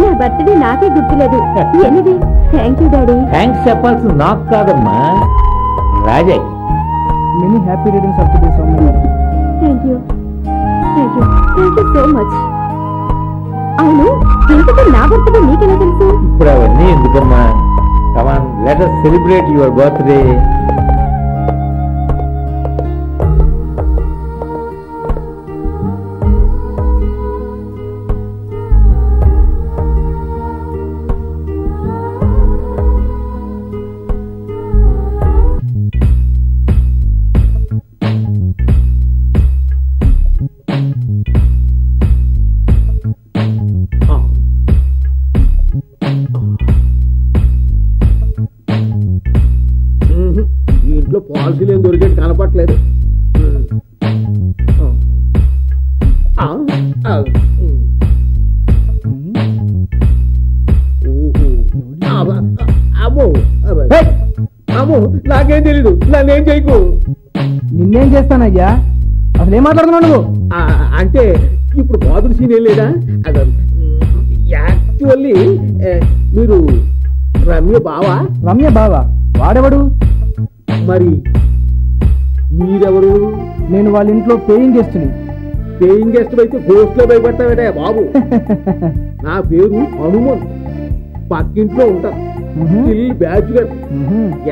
నా బర్త్డే నాకే గుర్తులేదు. Anyway thank you daddy. Thanks చెప్పాల్సింది నాకు కాదమ్మా, రాజయ్. Many happy returns of the day Soumya garu. Thank you thank you thank you so much. అవును, ఇంతకీ నా బర్త్డే నీకెలా తెలుసు? ఇప్పుడు అవన్నీ ఎందుకమ్మా? Come on, let us celebrate your birthday. ఇంట్లో పాలసీలు ఏం దొరికేది కనపట్లేదు. అమ్మో, నాకేం తెలీదు, నన్నేం చేయకు. నిన్నేం చేస్తానయ్యా? అసలు ఏం మాట్లాడుతున్నావు నువ్వు? అంటే ఇప్పుడు బాదులు సీన్ ఏం లేదా? యాక్చువల్లీ మీరు రమ్య బావా? రమ్య బావా? వాడెవడు? మరి మీరెవరు? నేను వాళ్ళ ఇంట్లో పేయింగ్ గెస్ట్ని. పేయింగ్ గెస్ట్ అయితే గోస్ట్ లో భయపడతావేట బాబు. నా పేరు హనుమన్, పక్కింట్లో ఉంటాను. బ్యాచులర్,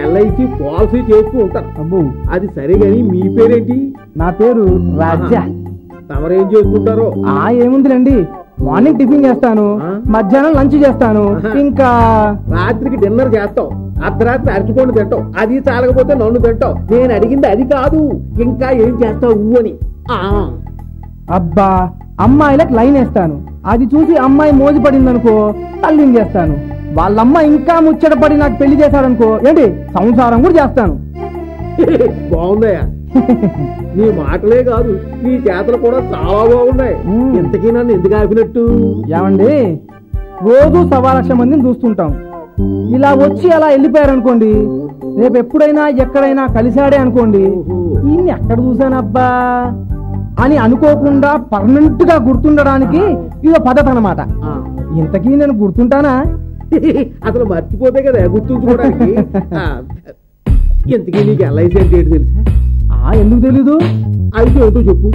ఎల్ఐసి పాలసీ చేస్తూ ఉంటాను. అబ్బో, అది సరే గాని మీ పేరేంటి? నా పేరు రాజా. తమరేం చేసుకుంటారో? ఏముందిలేండి, మార్నింగ్ టిఫిన్ చేస్తాను, మధ్యాహ్నం లంచ్ చేస్తాను, ఇంకా రాత్రికి డిన్నర్ చేస్తాం, అర్ధరాత్రి అరటిపండు తింటాం. అది చాలకపోతే నన్ను తింటాం. నేను అడిగింది అది కాదు, ఇంకా ఏం చేస్తావు అని. అబ్బా, అమ్మాయిలకు లైన్ వేస్తాను, అది చూసి అమ్మాయి మోజు పడింది అనుకో తల్లిని చేస్తాను. వాళ్ళమ్మ ఇంకా ముచ్చటపడి నాకు పెళ్లి చేశాడనుకో ఏంటి సంసారం కూడా చేస్తాను. బాగుందయ్యా, నీ మాటలే కాదు నీ చేతలు కూడా చాలా బాగున్నాయి. ఇంతకీ నన్ను ఎందుకు ఆపినట్టు? ఏమండి, రోజు 1,00,000 మందిని చూస్తుంటాం. ఇలా వచ్చి అలా వెళ్ళిపోయారనుకోండి, రేపు ఎప్పుడైనా ఎక్కడైనా కలిశాడే అనుకోండి, ఈయన్ని ఎక్కడ చూశానబ్బా అని అనుకోకుండా పర్మనెంట్ గా గుర్తుండడానికి ఇదో పద్ధతి అన్నమాట. ఇంతకీ నేను గుర్తుంటానా? అసలు మర్చిపోతే కదా గుర్తుంచుకోవడానికి. ఇంతకీ నీకు ఎల్ఐసి అంటే ఏంటి తెలుసా? ఎందుకు తెలీదు? అయితే ఏంటో చెప్పు.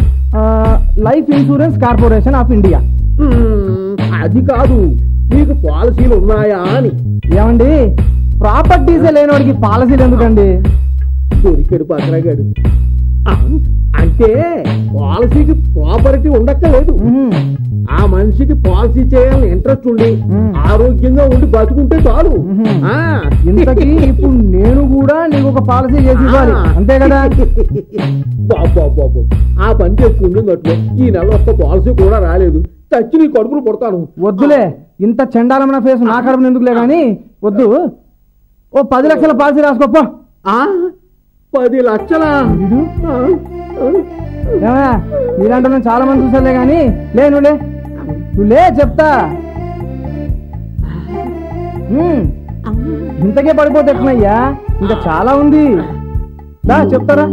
Life insurance corporation of India. అది కాదు, నీకు పాలసీలు ఉన్నాయా అని. ఏమండి, ప్రాపర్టీసే లేనివాడికి పాలసీలు ఎందుకండి? దొరికాడు పక్కనగాడు. అంటే పాలసీకి ప్రాపర్టీ ఉండక్కలేదు, ఆ మనిషికి పాలసీ చేయాలని ఇంట్రెస్ట్ ఉండి ఆరోగ్యంగా ఉండి బతుకుంటే చాలు. ఇంతకీ ఇప్పుడు నేను కూడా నీకు ఒక పాలసీ చేసి ఇవ్వాలి, అంతే కదా? బాబు, ఆ పని చేసుకుంది అట్లు ఈ నెల ఒక్క పాలసీ కూడా రాలేదు, చచ్చి నీ కడుపులు కొడతాను. వద్దులే, ఇంత చండాలమైన ఫేస్ నా కడుపును ఎందుకులే గాని వద్దు. ఓ 10 లక్షల పాలసీ రాసుకోపో. 10 లక్షలా? ఇలాంటి నేను చాలా మంది చూసాలే గాని నువ్వులే చెప్తా. ఇంతకే పడిపోతే ఎట్లయ్యా, ఇంకా చాలా ఉంది. చెప్తారా?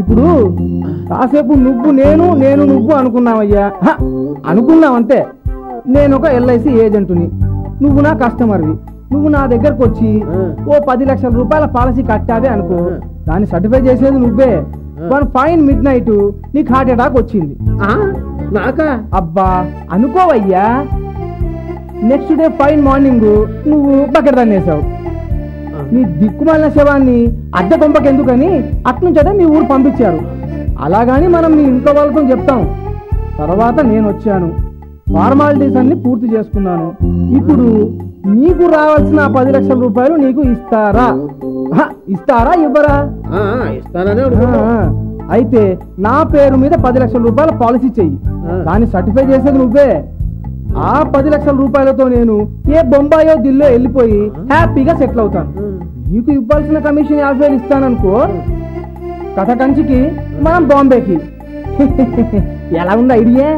ఇప్పుడు కాసేపు నువ్వు నేను నువ్వు అనుకున్నావయ్యా, అనుకున్నావు అంతే. నేను ఒక ఎల్ఐసి ఏజెంటుని, నువ్వు నా కస్టమర్వి. నువ్వు నా దగ్గరకు వచ్చి ఓ 10 లక్షల రూపాయల పాలసీ కట్టావే అనుకో, దాన్ని సర్టిఫై చేసేది నువ్వే. వన్ ఫైన్ మిడ్ నైట్ నీకు హార్ట్ అటాక్ వచ్చింది. నాకా? అబ్బా అనుకోవయ్యా. నెక్స్ట్ డే ఫైన్ మార్నింగ్ నువ్వు బకెట్ తన్నేసావు. నీ దిక్కుమాలిన శవాన్ని అద్దె పంపకెందుకని అట్నుంచదే మీ ఊరు పంపించారు. అలాగాని మనం మీ ఇంట్లో వాళ్ళతో చెప్తాం. తర్వాత నేను వచ్చాను, ఫార్మాలిటీస్ అన్ని పూర్తి చేసుకున్నాను. ఇప్పుడు నీకు రావాల్సిన 10 లక్షల రూపాయలు నీకు ఇస్తారా ఇవ్వరా? ఇస్తాననే. అయితే నా పేరు మీద 10 లక్షల రూపాయల పాలసీ చెయ్యి, దాన్ని సర్టిఫై చేసేది నువ్వే. ఆ 10 లక్షల రూపాయలతో నేను ఏ బొంబాయో దిల్లో వెళ్ళిపోయి హ్యాపీగా సెటిల్ అవుతాను. నీకు ఇవ్వాల్సిన కమిషన్ 50,000 ఇస్తాననుకో, కథ కంచికి మనం బాంబేకి. ఎలా ఉంది ఐడియా?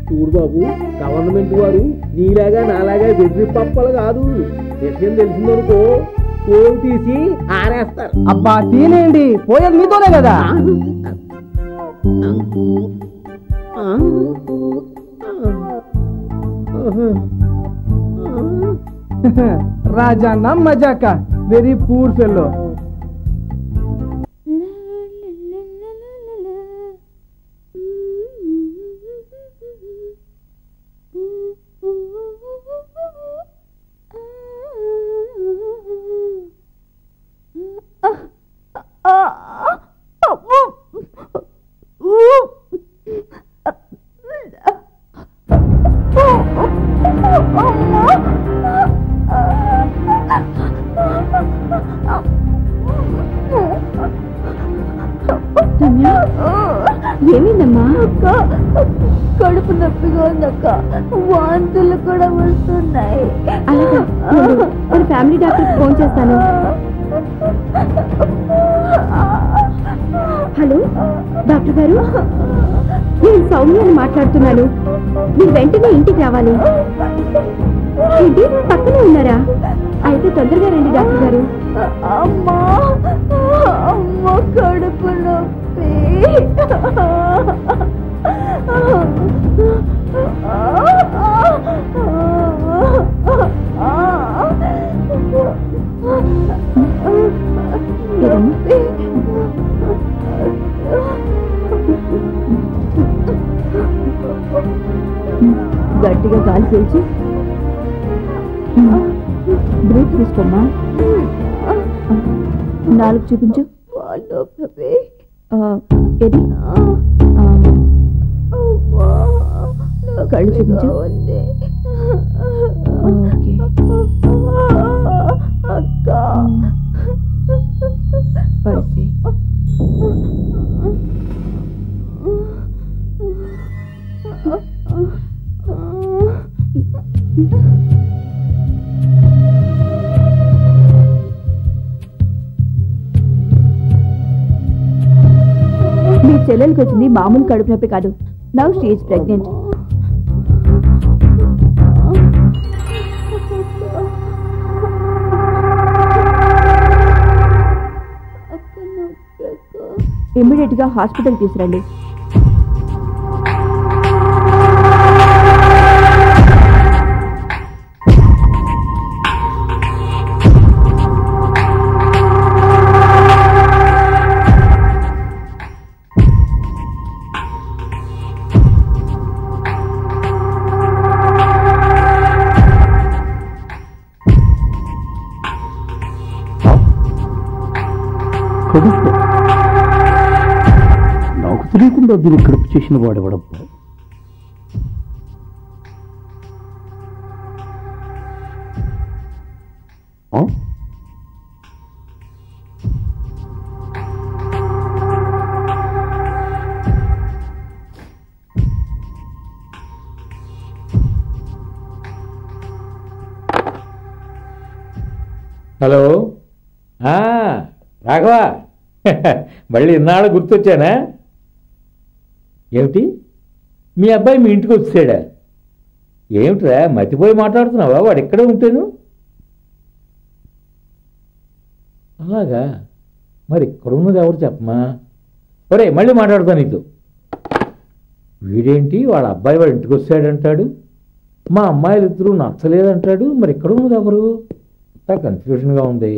చూడు బాబు, గవర్నమెంట్ వారు నీలాగా నాలాగా వెర్రి పప్పలు కాదు. విషయం తెలిసిందనుకో పోగు తీసి ఆరేస్తారు. అబ్బా తినేయండి, పోయేది మీతోనే కదా. రాజానా మజాకా వెరీ పూర్ ఫెల్లో. ఏమైందమ్మా? కడుపు నొప్పిగా ఉందక్క, వాంతులు కూడా వస్తున్నాయి. అలాగా నేను ఫ్యామిలీ డాక్టర్కి ఫోన్ చేస్తాను. హలో డాక్టర్ గారు, నేను సౌమ్యాన్ని మాట్లాడుతున్నాను. మీరు వెంటనే ఇంటికి రావాలి. ఏంటి పక్కనే ఉన్నారా? అయితే తొందరగా రండి డాక్టర్ గారు. అమ్మా అమ్మ కడుపు నొప్పి. గట్టిగా గాలి పీల్చి బ్రేక్ తీసుకోమ్మా. నాలుగు చూపించు. ఏది కళ్ళు చూపించు. ఓకే పరిస్థితి మీ చెల్లెలికి వచ్చింది మామూలు కడుపు నొప్పి కాదు. Now she is pregnant. Immediate గా హాస్పిటల్ తీసుకురండి. నాకు తెలియకుండా దీన్ని కడుపు చేసిన వాడెవడబ్బా? హలో రాఘవా, మళ్ళీ ఇన్నాళ్ళు గుర్తొచ్చానా? ఏమిటి మీ అబ్బాయి మీ ఇంటికి వచ్చాడా? ఏమిట్రా మతిపోయి మాట్లాడుతున్నావా? వాడు ఎక్కడే ఉంటాను. అలాగా, మరి ఇక్కడ ఉన్నది ఎవరు చెప్పమా? ఒరే మళ్ళీ మాట్లాడుతా నీతో. వీడేంటి వాళ్ళ అబ్బాయి వాడు ఇంటికి వచ్చాడంటాడు, మా అమ్మాయిలు ఇద్దరు నచ్చలేదంటాడు. మరి ఇక్కడ ఉన్నది ఎవరు? కన్ఫ్యూజన్గా ఉంది.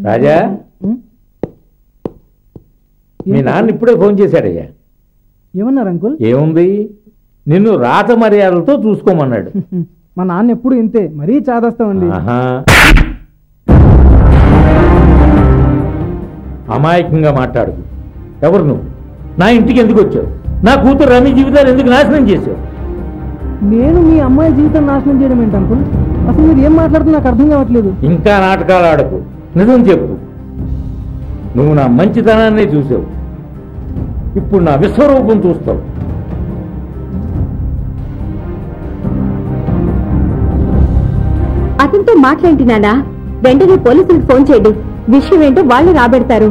రాజా, మీ నాన్న ఇప్పుడే ఫోన్ చేశాడయ్యా. ఏమన్నారు అంకుల్? ఏముంది, నిన్ను రాత మర్యాదలతో చూసుకోమన్నాడు. మా నాన్న ఎప్పుడు ఇంతే, మరీ చాదస్తామండి. అమాయకంగా మాట్లాడు. ఎవరు నువ్వు? నా ఇంటికి ఎందుకు వచ్చావు? నా కూతురు రమి జీవితాలు ఎందుకు నాశనం చేశావు? నేను మీ అమ్మాయి జీవితం నాశనం చేయడం ఏంటి అంకుల్? అసలు మీరు ఏం మాట్లాడుతున్నా నాకు అర్థం కావట్లేదు. ఇంకా నాటకాలు ఆడకు, నిజం చెప్పు. నువ్వు నా మంచితనాన్ని చూసావు, ఇప్పుడు నా విశ్వరూపం చూస్తావు. అతనితో మాట్లాడి నానా, వెంటనే పోలీసులకు ఫోన్ చేయండి. విషయం ఏంటో వాళ్ళు రాబెడతారు.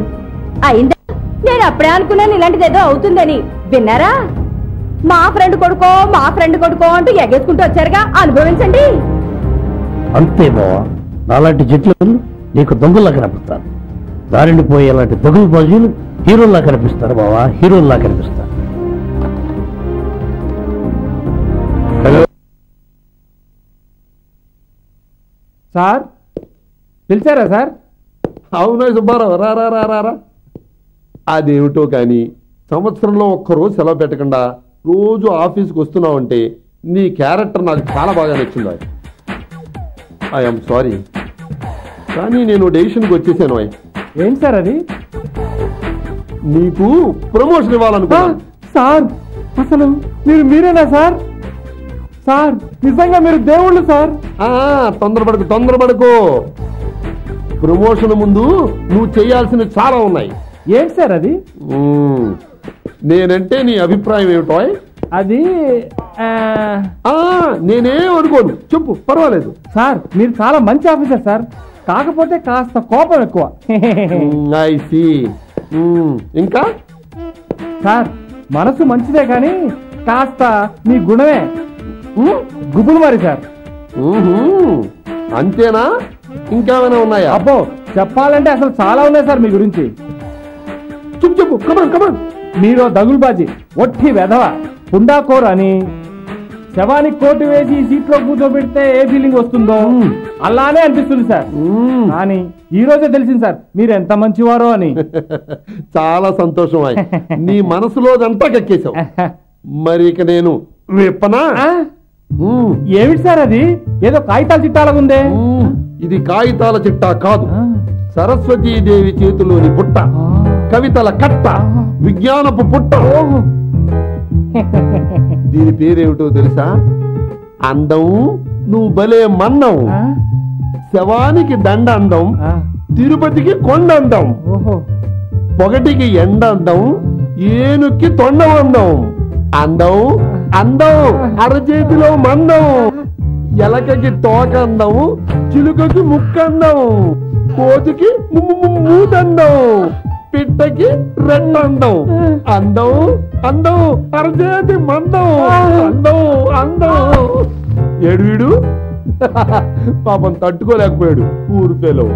అయిందా? నేను అప్పుడే అనుకున్నాను ఇలాంటిది ఏదో అవుతుందని. విన్నారా? మా ఫ్రెండ్ కొడుకో అంటూ ఎగేసుకుంటూ వచ్చారుగా, అనుభవించండి. అంతే బావా, నాలాంటి జట్లు నీకు దొంగల్లా కనిపిస్తారు. దారిని పోయేలాంటి దొంగల బాజీలు హీరోల్లా కనిపిస్తారు బావా, హీరోల్లా కనిపిస్తారు. సార్ పిలిచారా సార్? అవునా సుబ్బారావు, రా రా రా రా. అదేమిటో కానీ సంవత్సరంలో ఒక్కరోజు సెలవు పెట్టకుండా రోజు ఆఫీస్కి వస్తున్నావంటే నీ క్యారెక్టర్ నాకు చాలా బాగా నచ్చింది. ఐఎమ్ సారీ, కానీ నేను డెసిషన్కి వచ్చేసాను. ఏంటి సార్ అది? నీకు ప్రమోషన్ ఇవ్వాలనుకున్నాను. సార్ అసలు మీరేనా సార్? సార్ నిజంగా మీరు దేవుళ్ళు సార్. తొందరపడకు. ప్రమోషన్ ముందు నువ్వు చేయాల్సినవి చాలా ఉన్నాయి. ఏంటి సార్ అది? నేనంటే నీ అభిప్రాయం ఏమిటో? అది నేనే అనుకోను, చెప్పు, పర్వాలేదు. సార్ మీరు చాలా మంచి ఆఫీసర్ సార్, కాకపోతే కాస్త కోపం ఎక్కువ. I see. ఇంకా సార్ మనసు మంచిదే కానీ కాస్త మీ గుణమే గుబులు మరి సార్. అంతేనా? ఇంకేమైనా ఉన్నాయా? అబ్బో చెప్పాలంటే అసలు చాలా ఉన్నాయి సార్ మీ గురించి. చెప్పు కమాన్. మీరు దగులుబాజీ, ఒట్టి వెధవ, పుండాకోర్ అని. శవానికి కోటు వేసి సీట్లో కూర్చోబెడితే ఏ ఫీలింగ్ వస్తుందో అలానే అనిపిస్తుంది సార్. కానీ ఈ రోజే తెలిసింది సార్ మీరు ఎంత మంచివారో అని. చాలా సంతోషం. నీ మనసులోదంతా కక్కేశావు. మరి ఇక నేను విప్పనా? ఏమిటి సార్ అది? ఏదో కాగితాల చిట్టాలా ఉందే. ఇది కాగితాల చిట్టా కాదు, సరస్వతీదేవి చేతిలోని పుట్ట, కవితల కట్ట, విజ్ఞానపు పుట్ట. దీని పేరేమిటో తెలుసా? అందం నువ్వు భలే మన్నం. శవానికి దండ అందం, తిరుపతికి కొండ అందం, పొగటికి ఎండ అందం, ఏనుక్కి తొండం అందం. అందం అందం అరచేతిలో మందం, ఎలకకి తోక అందం, చిలుకకి ముక్కందం, కోతికి మూతందం, పిట్టకి రెండందం. అందం అందం అరచేతి మందం. అందం అందం. ఏడు పాపం తట్టుకోలేకపోయాడు ఊరికేలో.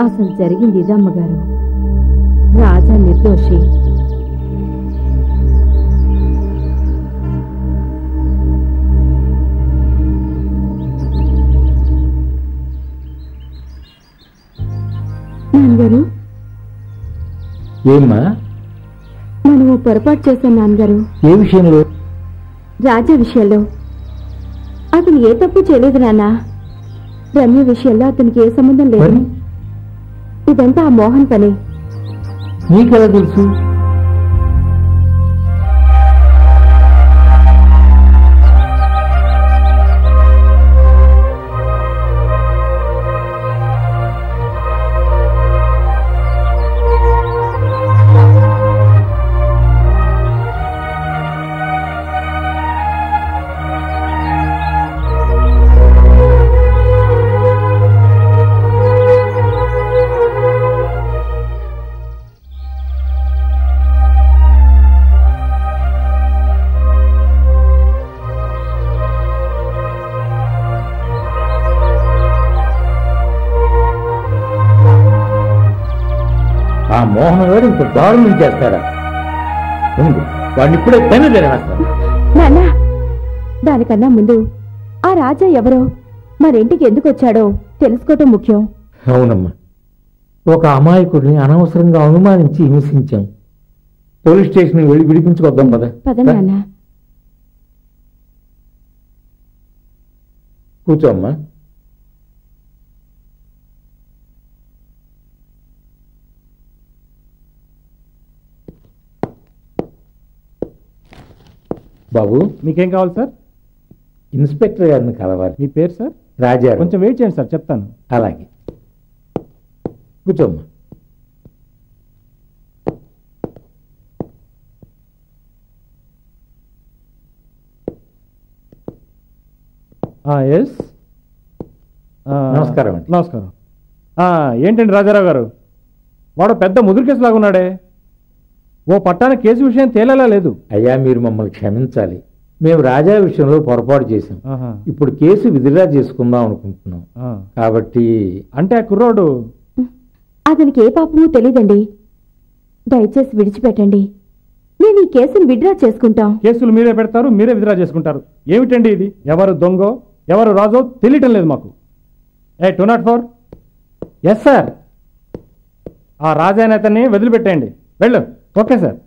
అసలు జరిగింది ఇది అమ్మగారు. రాజా నిర్దోషి. నాన్నగారు, ఏమ్మా మనము పొరపాటు చేశాం నాన్నగారు. ఏ విషయంలో? రాజా విషయంలో. అతను ఏ తప్పు చేయలేదు నాన్న. రమ్య విషయంలో అతనికి ఏ సంబంధం లేదు. ఇదంతా ఆ మోహన్ పని. నీకెలా తెలుసు? ఆ మోహన్ గారు ఇంత దారుణం చేస్తాడా? వాడిని ఇప్పుడే పని జరిగేస్తాను. నాన్న, దానికన్నా ముందు ఆ రాజా ఎవరో మరింటికి ఎందుకు వచ్చాడో తెలుసుకోవటం ముఖ్యం. అవునమ్మా, ఒక అమాయకుడిని అనవసరంగా అనుమానించి హింసించాం. పోలీస్ స్టేషన్ వెళ్ళి విడిపించుకొద్దాం పద. పద నాన్న. కూర్చో అమ్మా. బాబు, మీకేం కావాలి సార్? ఇన్స్పెక్టర్ గారిని కలవాలి. మీ పేరు సార్? రాజా. కొంచెం వెయిట్ చేయండి సార్, చెప్తాను. అలాగే, కూర్చోమ్మా. ఎస్, నమస్కారం అండి. నమస్కారం. ఏంటండి రాజారావు గారు, వాడు పెద్ద ముదురు కేసు లాగున్నాడే. ఓ పట్టాన కేసు విషయం తేలేలా లేదు. అయ్యా, మీరు మమ్మల్ని క్షమించాలి. మేము రాజా విషయంలో పొరపాటు చేశాం. ఇప్పుడు కేసు విత్డ్రా చేసుకుందాం అనుకుంటున్నాం. కాబట్టి అంటే ఆ కుర్రోడు అతనికి ఏ పాపమో తెలీదండి. దయచేసి విడిచిపెట్టండి. నేను ఈ కేసును విత్డ్రా చేసుకుంటాం. కేసులు మీరే పెడతారు, మీరే విత్డ్రా చేసుకుంటారు. ఏమిటండి ఇది? ఎవరు దొంగో ఎవరు రాజో తెలియటం లేదు మాకు. 204. Yes sir. ఆ రాజా నేతని వదిలిపెట్టేయండి. వెళ్ళు. Okay sir.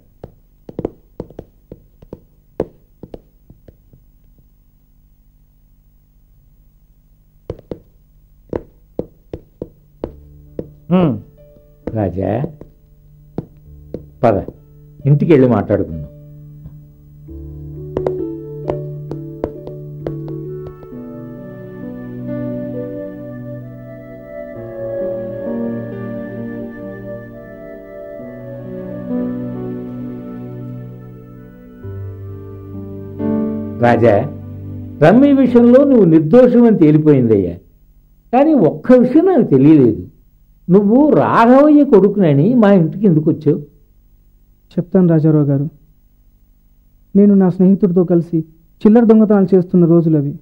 రాజా, పద, ఇంటికి వెళ్ళి మాట్లాడుకుందాం. రాజా, రమ్మి విషయంలో నువ్వు నిర్దోషమని తేలిపోయిందయ్యా. కానీ ఒక్క విషయం నాకు తెలియలేదు. నువ్వు రాఘవయ్య కొడుకునని మా ఇంటికి ఎందుకు వచ్చావు? చెప్తాను రాజారావు గారు. నేను నా స్నేహితుడితో కలిసి చిల్లర దొంగతనాలు చేస్తున్న రోజులవి.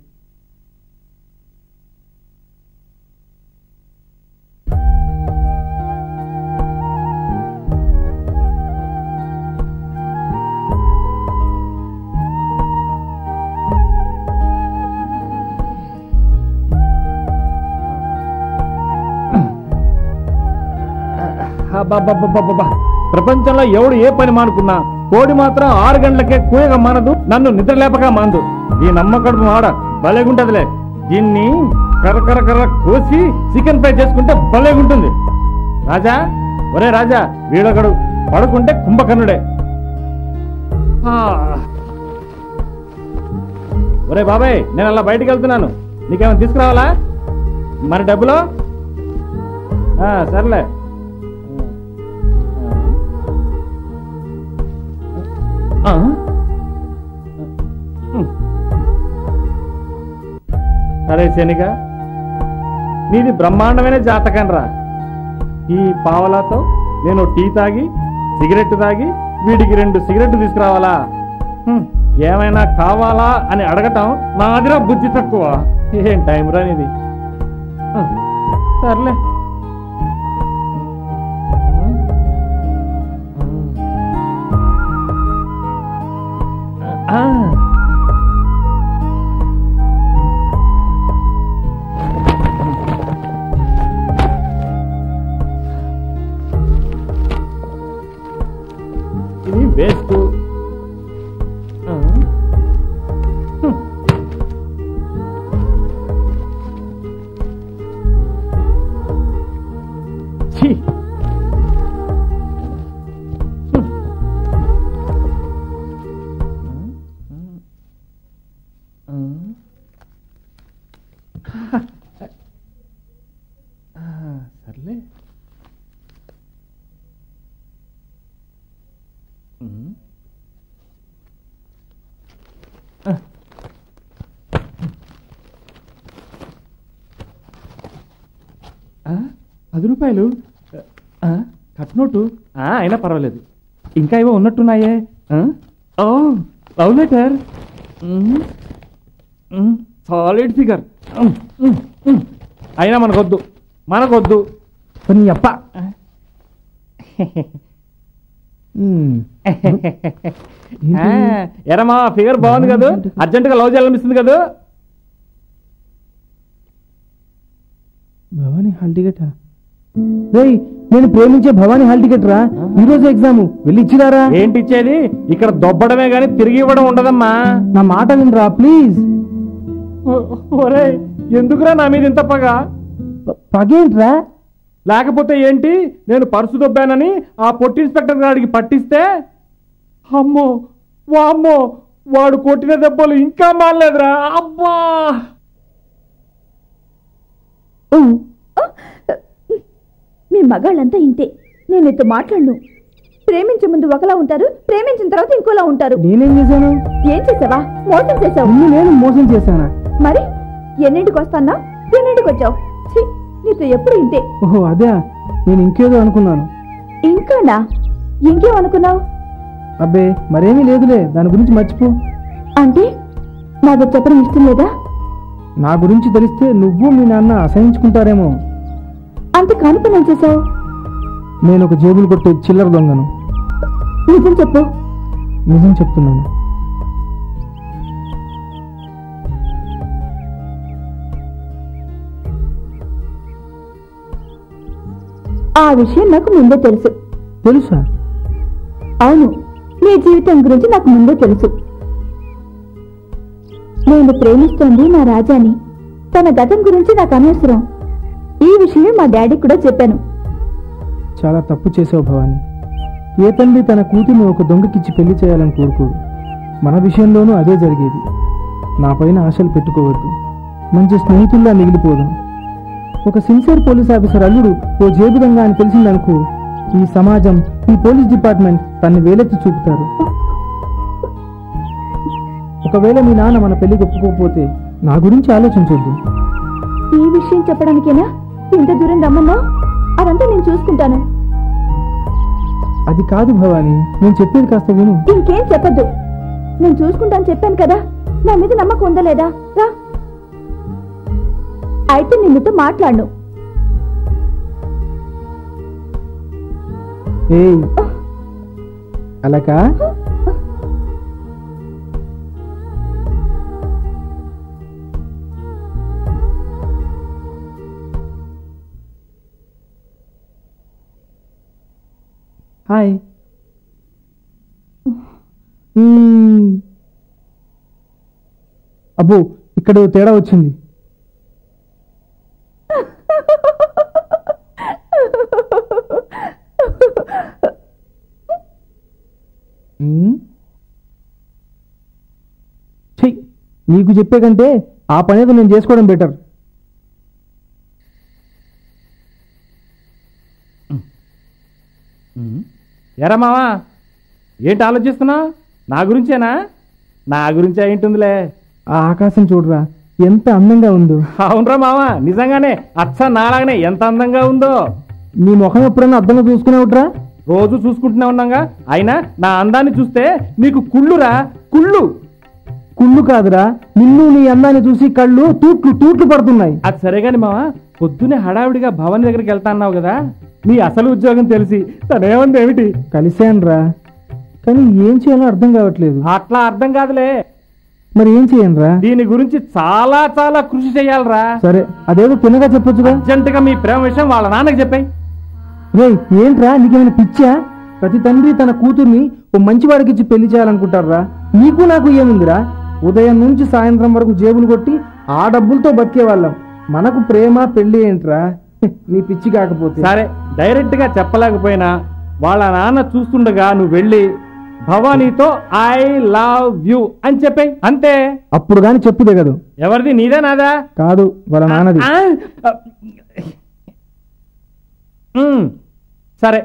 ప్రపంచంలో ఎవడు ఏ పని మానుకున్నా కోడి మాత్రం 6 గంటలకే కూయగా మానదు, నన్ను నిద్రలేపగా మానదు. ఈ నమ్మకడుపు మాడ భలేగుంటదిలే. దీన్ని కర్ర కర్ర కోసి చికెన్ ఫ్రై చేసుకుంటే భలేగుంటుంది. రాజా, ఒరే రాజా, వీడొకడు పడుకుంటే కుంభకర్ణుడే. ఒరే బాబాయ్, నేను అలా బయటికి వెళ్తున్నాను. నీకేమైనా తీసుకురావాలా? మరి డబ్బులో? సర్లే. అరే శనిగ, నీది బ్రహ్మాండమైన జాతకం రా. ఈ పావలాతో నేను టీ తాగి సిగరెట్ తాగి వీడికి 2 సిగరెట్లు తీసుకురావాలా? ఏమైనా కావాలా అని అడగటం నాదిరా బుద్ధి తక్కువ. ఏం టైం రా నీది. సర్లే. ఇది వేస్ట్. సర్లే. ₹10 కట్నోటు. అయినా పర్వాలేదు, ఇంకా ఏవో ఉన్నట్టున్నాయే. Love letter, solid figure. అయినా మనకొద్దు. పని అప్ప. ఎరమా ఫిగర్ బాగుంది కదా, అర్జెంటుగా లవ్ చేయాలనిపిస్తుంది కదా. భవానీ హాల్ టికెట్ రేయ్, నేను ప్రేమించే భవానీ హాల్ టికెట్ రా. ఈ రోజు ఎగ్జామ్, వెళ్ళి ఇచ్చిరారా. ఏంటి ఇచ్చేది? ఇక్కడ దొబ్బడమే గాని తిరిగి ఇవ్వడం ఉండదమ్మా. నా మాట వినరా ప్లీజ్. ఒరే, ఎందుకురా నా మీద ఇంత పగ? పగేంట్రా? లేకపోతే ఏంటి, నేను పర్సు దొబ్బానని ఆ పొట్టి ఇన్స్పెక్టర్ గారికి పట్టిస్తే అమ్మో వామ్మో వాడు కొట్టిన దెబ్బలు ఇంకా మారలేదురా. అబ్బా, మీ మగాళ్ళంతా ఇంతే. నేను నీతో మాట్లాడను. ప్రేమించే ముందు ఒకలా ఉంటారు, ప్రేమించిన తర్వాత ఇంకోలా ఉంటారు. నేనేం చేశాను? ఏం చేసావా? మోసం చేసావు. నేను మోసం చేశానా? మరి ఎన్నింటికి వస్తానా? ఎన్నింటికి వచ్చావు? నీతో ఎప్పుడు ఇంతే. ఓహో అదే, నేను ఇంకేదో అనుకున్నాను. ఇంకానా? ఇంకేం అనుకున్నావు? అబ్బే మరేమీ లేదులే, దాని గురించి మర్చిపో. అంటే నాకు చెప్పడం ఇష్టం లేదా? నా గురించి తెలిస్తే నువ్వు మీ నాన్న అసహించుకుంటారేమో. అంత కాని పని చేసావు. నేను ఒక జేబులు కొట్టే చిల్లర దొంగను. నిజం చెప్పు. నిజం చెప్తున్నాను. ఆ విషయం నాకు ముందే తెలుసు. తెలుసా? అవును, నీ జీవితం గురించి నాకు ముందే తెలుసు. నేను ప్రేమిస్తోంది నా రాజాని. తన గతం గురించి నాకు అనవసరం. ఈ విషయం మా డాడీకి కూడా చెప్పాను. చాలా తప్పు చేసావు భవాని. ఏ తండ్రి తన కూతుర్ని ఒక దొంగకిచ్చి పెళ్లి చేయాలని కోరుకోడు. మన విషయంలోనూ అదే జరిగేది. నా పైన ఆశలు పెట్టుకోవద్దు. మంచి స్నేహితుల్లా మిగిలిపోదాం. ఒక సిన్సియర్ పోలీస్ ఆఫీసర్ అల్లుడు ఓ జేబు దొంగ అని తెలిసిందనుకో, ఈ సమాజం, ఈ పోలీస్ డిపార్ట్మెంట్ తన్ని వేలెత్తి చూపుతారు. ఒకవేళ మీ నాన్న మన పెళ్లికి ఒప్పుకోకపోతే నా గురించి ఆలోచించొద్దు. ఈ విషయం చెప్పడానికేనా ఇంత దూరం రమ్మన్నా? అదంతా నేను చూసుకుంటాను. అది కాదు భవాని, నేను చెప్పేది కాస్త విను. ఇంకేం చెప్పద్దు. నేను చూసుకుంటాను చెప్పాను కదా. నా మీద నమ్మకం ఉందా లేదా? రా. అయితే నిన్నుతో మాట్లాడను. ఏయ్ అలాకా? హాయ్. అబ్బో, ఇక్కడ తేడా వచ్చింది. నీకు చెప్పే కంటే ఆ పని ఏదో నేను చేసుకోవడం బెటర్. ఎరా మావా, ఏంటి ఆలోచిస్తున్నావు? నా గురించేనా? నా గురించి ఏంటుందిలే. ఆ ఆకాశం చూడరా, ఎంత అందంగా ఉందో. అవునరా మావా, నిజంగానే అచ్చ నాలాగనే ఎంత అందంగా ఉందో. నీ ముఖం ఎప్పుడైనా అద్దంగా చూసుకునేవుట్రా? రోజు చూసుకుంటూనే ఉన్నాగా. అయినా నా అందాన్ని చూస్తే నీకు కుళ్ళురా, కుళ్ళు. కుళ్ళు కాదురా, నిన్ను నీ అందాన్ని చూసి కళ్ళు తూట్లు తూట్లు పడుతున్నాయి. అది సరేగాని మావా, పొద్దునే హడావిడిగా భవన్ దగ్గరికి వెళ్తా అన్నావు కదా, నీ అసలు ఉద్యోగం తెలిసి తనేమంది ఏమిటి? కలిశానురా, కానీ ఏం చేయాలో అర్థం కావట్లేదు. అట్లా అర్థం కాదులే. మరి ఏం చేయనురా? దీని గురించి చాలా చాలా కృషి చేయాలరా. సరే, అదేదో తినగా చెప్పొచ్చుగా. అర్జెంటుగా మీ ప్రేమ విషయం వాళ్ళ నాన్నకి చెప్పాయి. రే ఏంట్రా, నీకేమైనా పిచ్చా? ప్రతి తండ్రి తన కూతుర్ని ఓ మంచివాడికి ఇచ్చి పెళ్లి చేయాలనుకుంటారా? నీకు నాకు ఏముందిరా? ఉదయం నుంచి సాయంత్రం వరకు జేబులు కొట్టి ఆ డబ్బులతో బతికేవాళ్ళం. మనకు ప్రేమ పెళ్లి ఏంట్రా? నీ పిచ్చి కాకపోతే. సరే, డైరెక్ట్ గా చెప్పలేకపోయినా వాళ్ళ నాన్న చూస్తుండగా నువ్వు వెళ్ళి భవానీతో ఐ లవ్ యూ అని చెప్పాయి, అంతే. అప్పుడు గాని చెప్పుదే కదా. ఎవరిది, నీదే నాదా? కాదు, వాళ్ళ నాన్నది. సరే,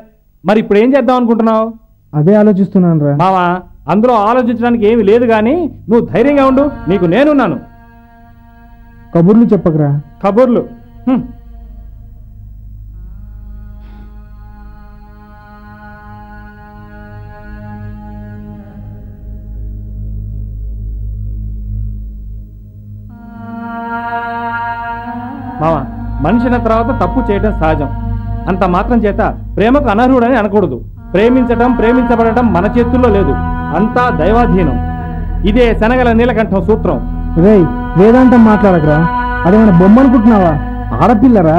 మరి ఇప్పుడు ఏం చేద్దాం అనుకుంటున్నావు? అదే ఆలోచిస్తున్నాను రా మావా. అందులో ఆలోచించడానికి ఏమి లేదు గాని నువ్వు ధైర్యంగా ఉండు, నీకు నేనున్నాను. కబుర్లు చెప్పకరా. కబుర్లు మావా, మనిషిన తర్వాత తప్పు చేయడం సహజం. అంత మాత్రం చేత ప్రేమకు అనర్హుడని అనకూడదు. ప్రేమించటం, ప్రేమించబడటం మన చేతుల్లో లేదు, అంతా దైవాధీనం. ఇదే శనగల నీలకంఠం సూత్రం. రేయ్, వేదాంతం మాట్లాడకరా. అదేమైనా బొమ్మ అనుకుంటున్నావా? ఆడపిల్లరా?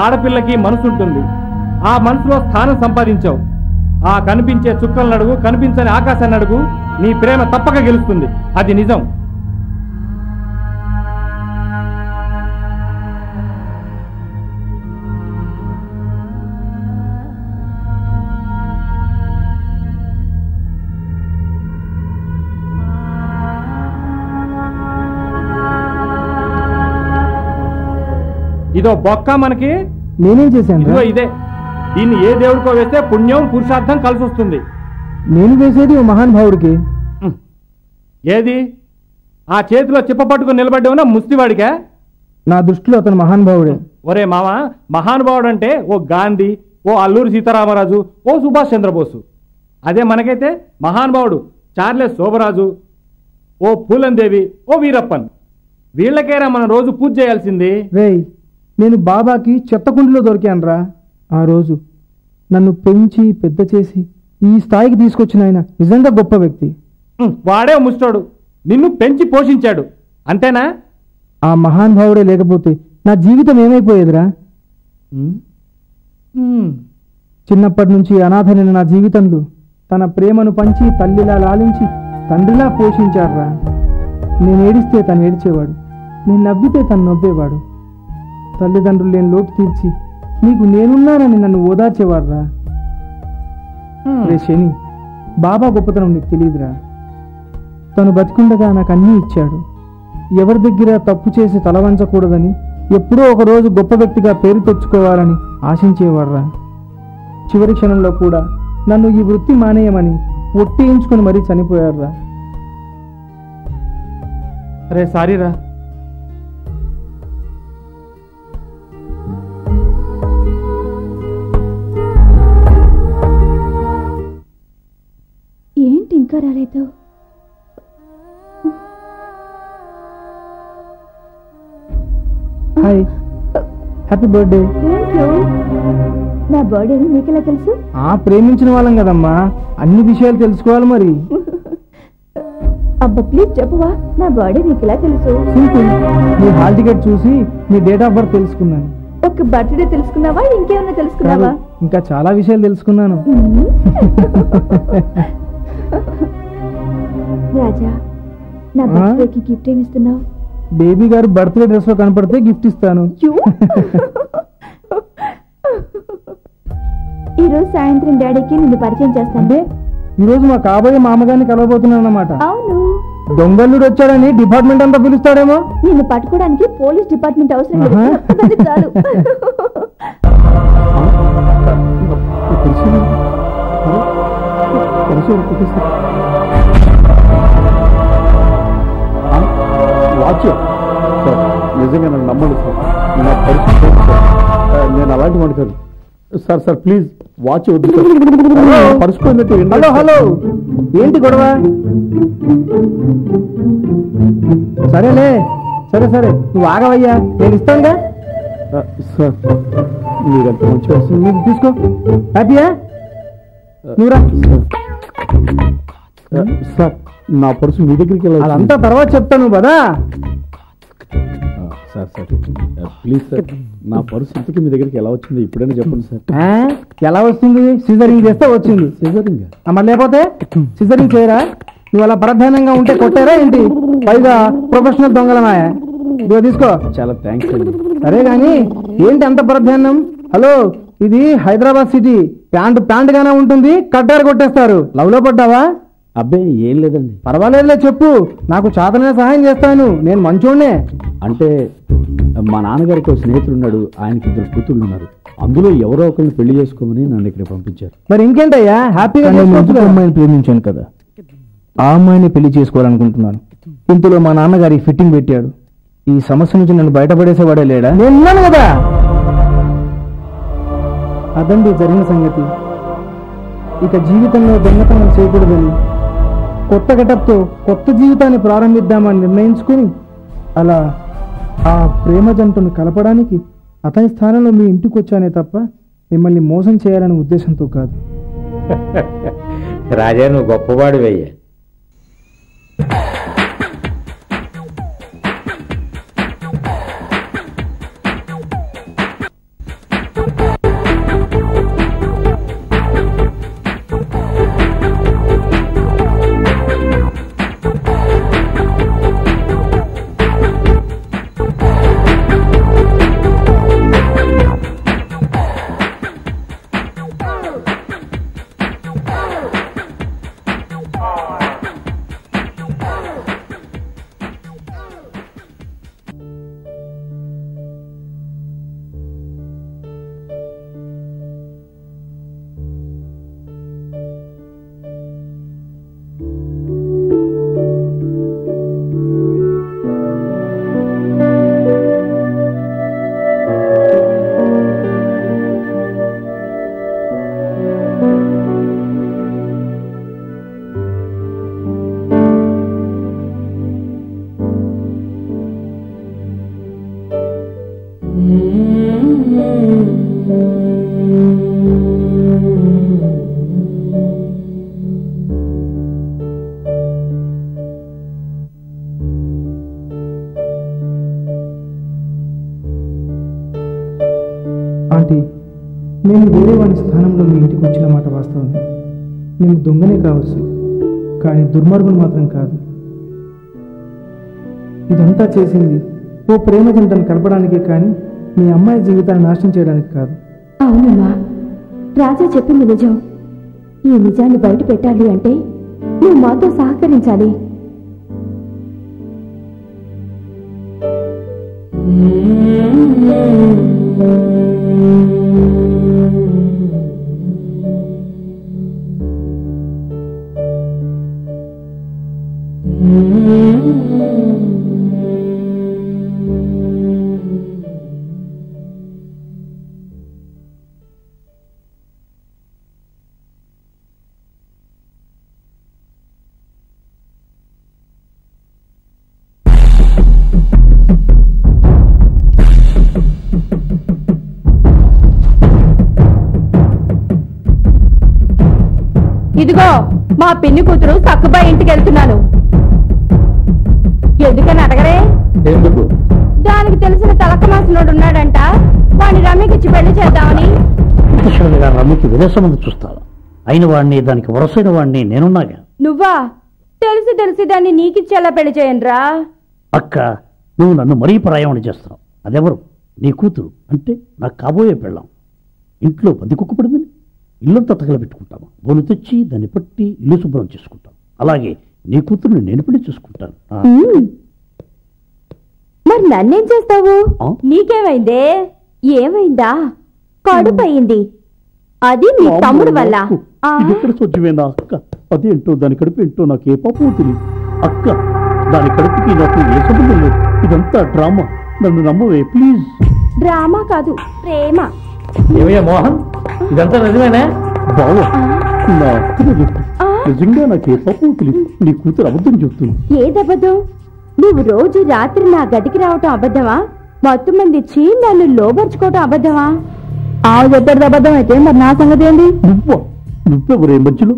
ఆడపిల్లకి మనసు ఉంటుంది. ఆ మనసులో స్థానం సంపాదించావు. ఆ కనిపించే చుక్కలను అడుగు, కనిపించని ఆకాశాన్ని అడుగు, నీ ప్రేమ తప్పక గెలుస్తుంది. అది నిజం. ఇదో బొక్క మనకి. నేనేం చేశాను? ఇదిగో ఇదే. దీన్ని ఏ దేవుడికో వేస్తే పుణ్యం పురుషార్థం కలిసి వస్తుంది. నేను వేసేది ఓ మహానుభావుడికి. ఏది? ఆ చేతిలో చిప్ప పట్టుకుని నిలబడ్డా ముస్తివాడికా? నా దృష్టిలో అతను మహానుభావుడే. ఒరే మామ, మహానుభావుడు అంటే ఓ గాంధీ, ఓ అల్లూరి సీతారామరాజు, ఓ సుభాష్ చంద్రబోసు. అదే మనకైతే మహానుభావుడు చార్లెస్ శోభరాజు, ఓ పూలందేవి, ఓ వీరప్పన్. వీళ్ళకేరా మనం రోజు పూజ చేయాల్సింది. రేయ్, నేను బాబాకి చెత్తకుండిలో దొరికానురా. ఆ రోజు నన్ను పెంచి పెద్ద చేసి ఈ స్థాయికి తీసుకొచ్చిన ఆయన నిజంగా గొప్ప వ్యక్తి. వాడే ముష్టోడు, నిన్ను పెంచి పోషించాడు, అంతేనా? ఆ మహానుభావుడే లేకపోతే నా జీవితం ఏమైపోయేదిరా? చిన్నప్పటి నుంచి అనాథనైన నా జీవితంలో తన ప్రేమను పంచి తల్లిలా లాలించి తండ్రిలా పోషించాడురా. నేను ఏడిస్తే తను ఏడిచేవాడు, నేను నవ్వితే తను నవ్వేవాడు. తల్లిదండ్రులు లేని లోటు తీర్చి నీకు నేనున్నానని నన్ను ఓదార్చేవాడురా. రే శని, బాబా గొప్పతనం నీకు తెలియదురా. తను బతికుండగా నాకు అన్నీ ఇచ్చాడు. ఎవరి దగ్గర తప్పు చేసి తలవంచకూడదని, ఎప్పుడో ఒకరోజు గొప్ప వ్యక్తిగా పేరు తెచ్చుకోవాలని ఆశించేవాడురా. చివరి క్షణంలో కూడా నన్ను ఈ వృత్తి మానేయమని ఒట్టేయించుకుని మరీ చనిపోయాడురా. అరే సారీరా. ఏంటి ఇంకా రాలేదు? Hi, happy birthday. నా బర్త్డే నీకెలా తెలుసు? ప్రేమించిన వాళ్ళం కదమ్మా, అన్ని విషయాలు తెలుసుకోవాలి మరి. అబ్బా ప్లీజ్ చెప్పవా, నా బర్త్డే నీకెలా తెలుసు? సింపుల్, నీ హాల్ టికెట్ చూసి నీ డేట్ ఆఫ్ బర్త్ తెలుసుకున్నాను. ఒక బర్త్డే తెలుసుకున్నావా, ఇంకేమన్నా తెలుసుకున్నావా? ఇంకా చాలా విషయాలు తెలుసుకున్నాను. రాజా, నా బర్త్డేకి గిఫ్ట్ ఏమి ఇస్తున్నావు? బేబీ గారు బర్త్డే డ్రెస్ లో కనపడితే గిఫ్ట్ ఇస్తాను. ఈరోజు సాయంత్రం డాడీకి నిన్ను పరిచయం చేస్తాను. ఈ రోజు మా కాబోయే మామగారిని కలవబోతున్నాను అన్నమాట. అవును. దొంగల్లుడు వచ్చాడని డిపార్ట్మెంట్ అంతా పిలుస్తాడేమో. నిన్ను పట్టుకోవడానికి పోలీస్ డిపార్ట్మెంట్ అవసరం లేదు, చాలు. వాచ్ సార్, నిజంగా నన్ను నమ్మండి సార్, నా పరిస్థితి నేను అలాంటి వాడు కాదు సార్. సార్ ప్లీజ్ వాచ్ వద్దు సార్, పరుచుకున్నట్టు. హలో హలో, ఏంటి గొడవ? సరేలే, సరే సరే, నువ్వు ఆగవయ్యా, నేను ఇస్తానుగా. సార్ మీరంత మంచి వస్తుంది, నీకు తీసుకో. హ్యాపీయా? నువ్వురా. సార్ నా పర్సు మీ దగ్గరికి వెళ్ళాలి. అదంతా తర్వాత చెప్తాను కదా. సార్ సార్ ప్లీజ్ సార్, నా పర్సు ఇంతకీ మీ దగ్గరికి ఎలా వచ్చింది ఇప్పుడైనా చెప్పండి సార్. ఎలా వస్తుంది? సిజరింగ్ చేస్తే వచ్చింది. సిజరింగ్? మరి లేకపోతే సిజరింగ్ చేయరా? నువ్వు అలా పరధ్యానంగా ఉంటే కొట్టారా ఏంటి? పైగా ప్రొఫెషనల్ దొంగలనాయా? ఇదిగో తీసుకో. చాలా థ్యాంక్స్ అండి. సరే గాని ఏంటి అంత పరధ్యానం? హలో, ఇది హైదరాబాద్ సిటీ. ప్యాంట్ గానే ఉంటుంది, కట్టారు కొట్టేస్తారు. లవ్ లో పడ్డావా? అబ్బే ఏం లేదండి. పర్వాలేదులే చెప్పు, నాకు చాతనే సహాయం చేస్తాను, నేను మంచోడ్నే. అంటే మా నాన్నగారికి ఒక స్నేహితుడు ఉన్నాడు, ఆయనకి 2 కూతుళ్ళు ఉన్నారు. అందులో ఎవరో ఒకరిని పెళ్లి చేసుకోమని నన్ను ఇక్కడ పంపించారు. మరి ఇంకేంటయ్యా, హ్యాపీగా అమ్మాయిని ప్రేమించాను కదా, ఆ అమ్మాయిని పెళ్లి చేసుకోవాలనుకుంటున్నాను. ఇంతలో మా నాన్నగారి ఫిట్టింగ్ పెట్టాడు. ఈ సమస్య నుంచి నన్ను బయటపడేసేవాడే లేడా? నేనున్నాను కదా. అదండి జరిగిన సంగతి. ఇక జీవితంలో దొంగతనం చేయకూడదని కొత్త గెటప్తో కొత్త జీవితాన్ని ప్రారంభిద్దామని నిర్ణయించుకుని అలా ఆ ప్రేమ జంటను కలపడానికి అతని స్థానంలో మీ ఇంటికి వచ్చానే తప్ప మిమ్మల్ని మోసం చేయాలనే ఉద్దేశంతో కాదు. రాజా, నువ్వు గొప్పవాడివయ్యా. ఆంటీ, నేను వేరే వాని స్థానంలో మీ ఇంటికి వచ్చిన మాట వాస్తవమే. నేను దొంగనే కావచ్చు, కానీ దుర్మార్గులు మాత్రం కాదు. ఇదంతా చేసింది ఓ ప్రేమ జంటను కలపడానికే కానీ మీ అమ్మాయి జీవితాన్ని నాశనం చేయడానికి కాదు. అవునమ్మా, రాజా చెప్పింది నిజం. ఈ నిజాన్ని బయట పెట్టాలి అంటే నువ్వు మాతో సహకరించాలి. ఇదిగో మా పిన్ని కూతురు సక్కుబాయి ఇంటికి వెళ్తున్నాను. ఎందుకని అడగరే? ఎందుకు? దానికి తెలిసిన తలక మాసినోడు ఉన్నాడంట, వాడిని రమ్మికిచ్చి పెళ్లి చేద్దామని. రమ్మికి విదేశమంది చూస్తావా? అయిన వాడిని, దానికి వరసైన వాడిని నేనున్నాగా. నువ్వా? తెలిసి తెలిసి దాన్ని నీకిచ్చేలా పెళ్లి చేయనురా. అక్క, నువ్వు నన్ను మరీ పరాయమని చేస్తున్నావు. అదెవరు? నీ కూతురు, అంటే నాకు కాబోయే పెళ్ళాం. ఇంట్లో పది కుక్క పడిందని ఇల్లంతా తగలబెట్టుకుంటాము. బోలు తెచ్చి దాన్ని పట్టి ఇల్లు శుభ్రం చేసుకుంటాం. అలాగే నీ కూతురుని నేను పెళ్లి చూసుకుంటాను. మరి నన్నేం చేస్తావు? నీకేమైందే? ఏమైందా? కడుపు అయింది. అది నీ తమ్ముడు వల్ల. ఎక్కడ సొజ్జమేనా అక్క? అదేంటో దాని కడుపు ఏంటో నాకు ఏ పాపం తెలియదు అక్క. దాని కడుపుకి నాకు ఏ సంబంధం లేదు. ఇదంతా డ్రామా. నన్ను నమ్మవే ప్లీజ్. డ్రామా కాదు, ప్రేమ. ఏమయ్యా మోహన్, ఇదంతా నిజమేనా? బావా, నా అక్కనే చెప్పు. నిజంగా నాకు ఏ పాపం తెలియదు. నీ కూతురు అబద్ధం చెప్తుంది. ఏదబద్ధం? నువ్వు రోజు రాత్రి నా గదికి రావటం అబద్ధమా? మొత్తం మంది ఇచ్చి నన్ను లోపరుచుకోవటం అబద్ధమా? ఆవు చెప్పేది అబద్ధం అయితే మరి నా సంగతి ఏంటి? నువ్వెవరే మధ్యలో?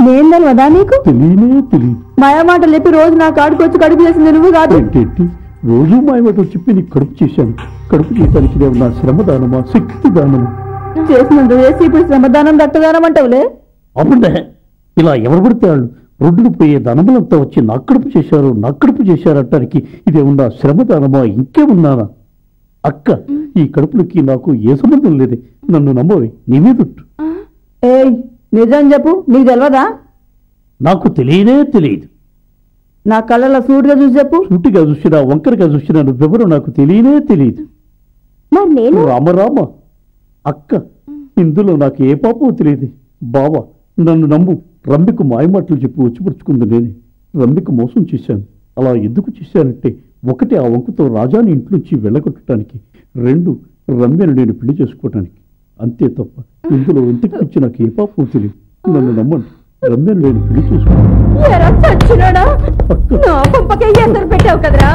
నేను తెలియదా నీకు? తెలియనే తెలియదు. మాయమాటలు చెప్పి రోజు నా కాడికి వచ్చి కడుపు చేసింది నువ్వు కాదు. ఏంటి రోజు మాయమాటలు చెప్పి నీకు కడుపు చేశాను. కడుపు చేయడానికి నేను నా శ్రమదానమా, శక్తి దానమా? చేసినందుకు వేసి ఇప్పుడు శ్రమదానం దట్టదానం అంటావులే. అప్పుడే ఇలా ఎవరు పడితే వాళ్ళు రోడ్డుకు పోయే దానములంతా వచ్చి నా కడుపు చేశారు అంటానికి ఇదేమన్నా శ్రమదానమా, ఇంకేమున్నానా? అక్క, ఈ కడుపులకి నాకు ఏ సంబంధం లేదే. నన్ను నమ్మవే, నీ మీదొట్టు. ఏయ్, నిజం చెప్పు, నీకు తెలియదా? నాకు తెలియనే తెలియదు. నా కళ్ళలో సూటిగా చూసి చెప్పు. సూటిగా చూసినా వంకరగా చూసినా నువ్వెవరో నాకు తెలియనే తెలియదు. మరి నేను? రామ అక్క, ఇందులో నాకు ఏ పాపం తెలియదు. బావా, నన్ను నమ్ము. రమ్మికు మాయమాటలు చెప్పి వచ్చిపరుచుకుంది నేనే. రమ్మికు మోసం చేశాను. అలా ఎందుకు చేశానంటే, ఒకటి ఆ వంకుతో రాజాని ఇంట్లోంచి వెళ్ళగొట్టడానికి, రెండు రమ్యను నేను పెళ్లి చేసుకోవటానికి. అంతే తప్ప ఇందులో ఇంటికి వచ్చి నాకు ఏ పాపం తెలియదు. నన్ను నమ్మండి, రమ్యను నేను పెళ్లి చేసుకున్నాను. పెట్టావు కదరా?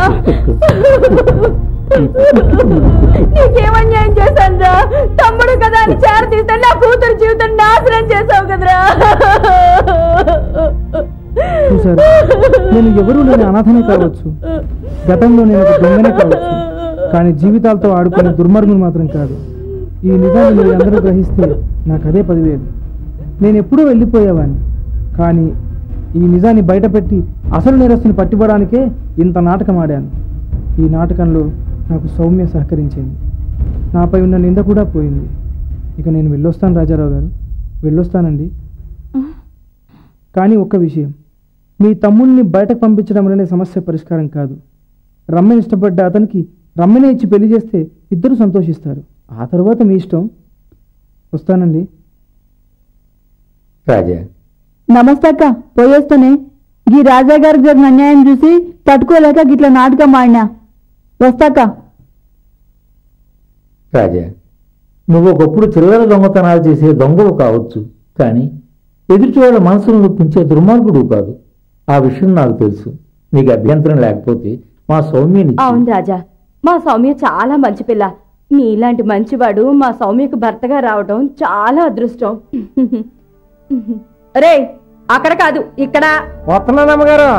నీకేమన్యాయం చేశానురా? తమ్ముడు కదా అని చేర తీస్తే నా కూతురు జీవితం నాశనం చేసావు కదరా? చూసారా, నేను ఎవరూ లేని అనాథనే కావచ్చు, గతంలో నేను ఒక దొంగనే కావచ్చు, కానీ జీవితాలతో ఆడుకునే దుర్మార్గులు మాత్రం కాదు. ఈ నిజాన్ని మీరు అందరూ గ్రహిస్తే నాకు అదే 10,000. నేను ఎప్పుడూ వెళ్ళిపోయేవాడిని, కానీ ఈ నిజాన్ని బయటపెట్టి అసలు నేరస్తుని పట్టిపోవడానికే ఇంత నాటకం ఆడాను. ఈ నాటకంలో నాకు సౌమ్య సహకరించింది. నాపై ఉన్న నింద కూడా పోయింది. ఇక నేను వెళ్ళొస్తాను రాజారావు గారు, వెళ్ళొస్తానండి. కానీ ఒక్క విషయం, మీ తమ్ముడిని బయటకు పంపించడం అనే సమస్య పరిష్కారం కాదు. రమ్యని ఇష్టపడ్డ అతనికి రమ్యనే ఇచ్చి పెళ్లి చేస్తే ఇద్దరు సంతోషిస్తారు. ఆ తర్వాత మీ ఇష్టం. వస్తానండి. రాజా, నమస్తే అక్క, పోయేస్తానే. ఈ రాజా గారికి జరిగిన అన్యాయం చూసి తట్టుకోలేక గిట్ల నాటకం ఆడినా. వస్తాక. రాజా, నువ్వు ఒకప్పుడు చిల్లర దొంగతనాలు చేసే దొంగవు కావచ్చు, కానీ ఎదుటివాళ్ళ మనసును నొప్పించే దుర్మార్గుడు కాదు. ఆ విషయం నాకు తెలుసు. నీకు అభ్యంతరం లేకపోతే మా సౌమ్యని. అవును రాజా, మా సౌమ్య చాలా మంచి పిల్ల. నీలాంటి మంచివాడు మా సౌమ్యకు భర్తగా రావడం చాలా అదృష్టం. రే, అక్కడ కాదు, ఇక్కడ. వస్తున్నానమ్మగారు.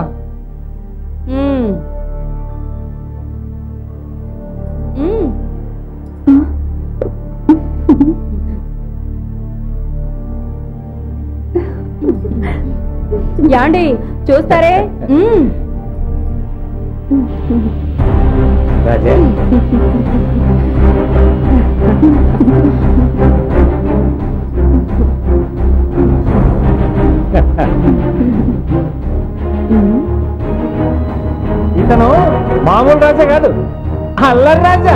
యాండి చూస్తారే రాజా ఇతను మామూలు రాజా కాదు, అల్లరి రాజా.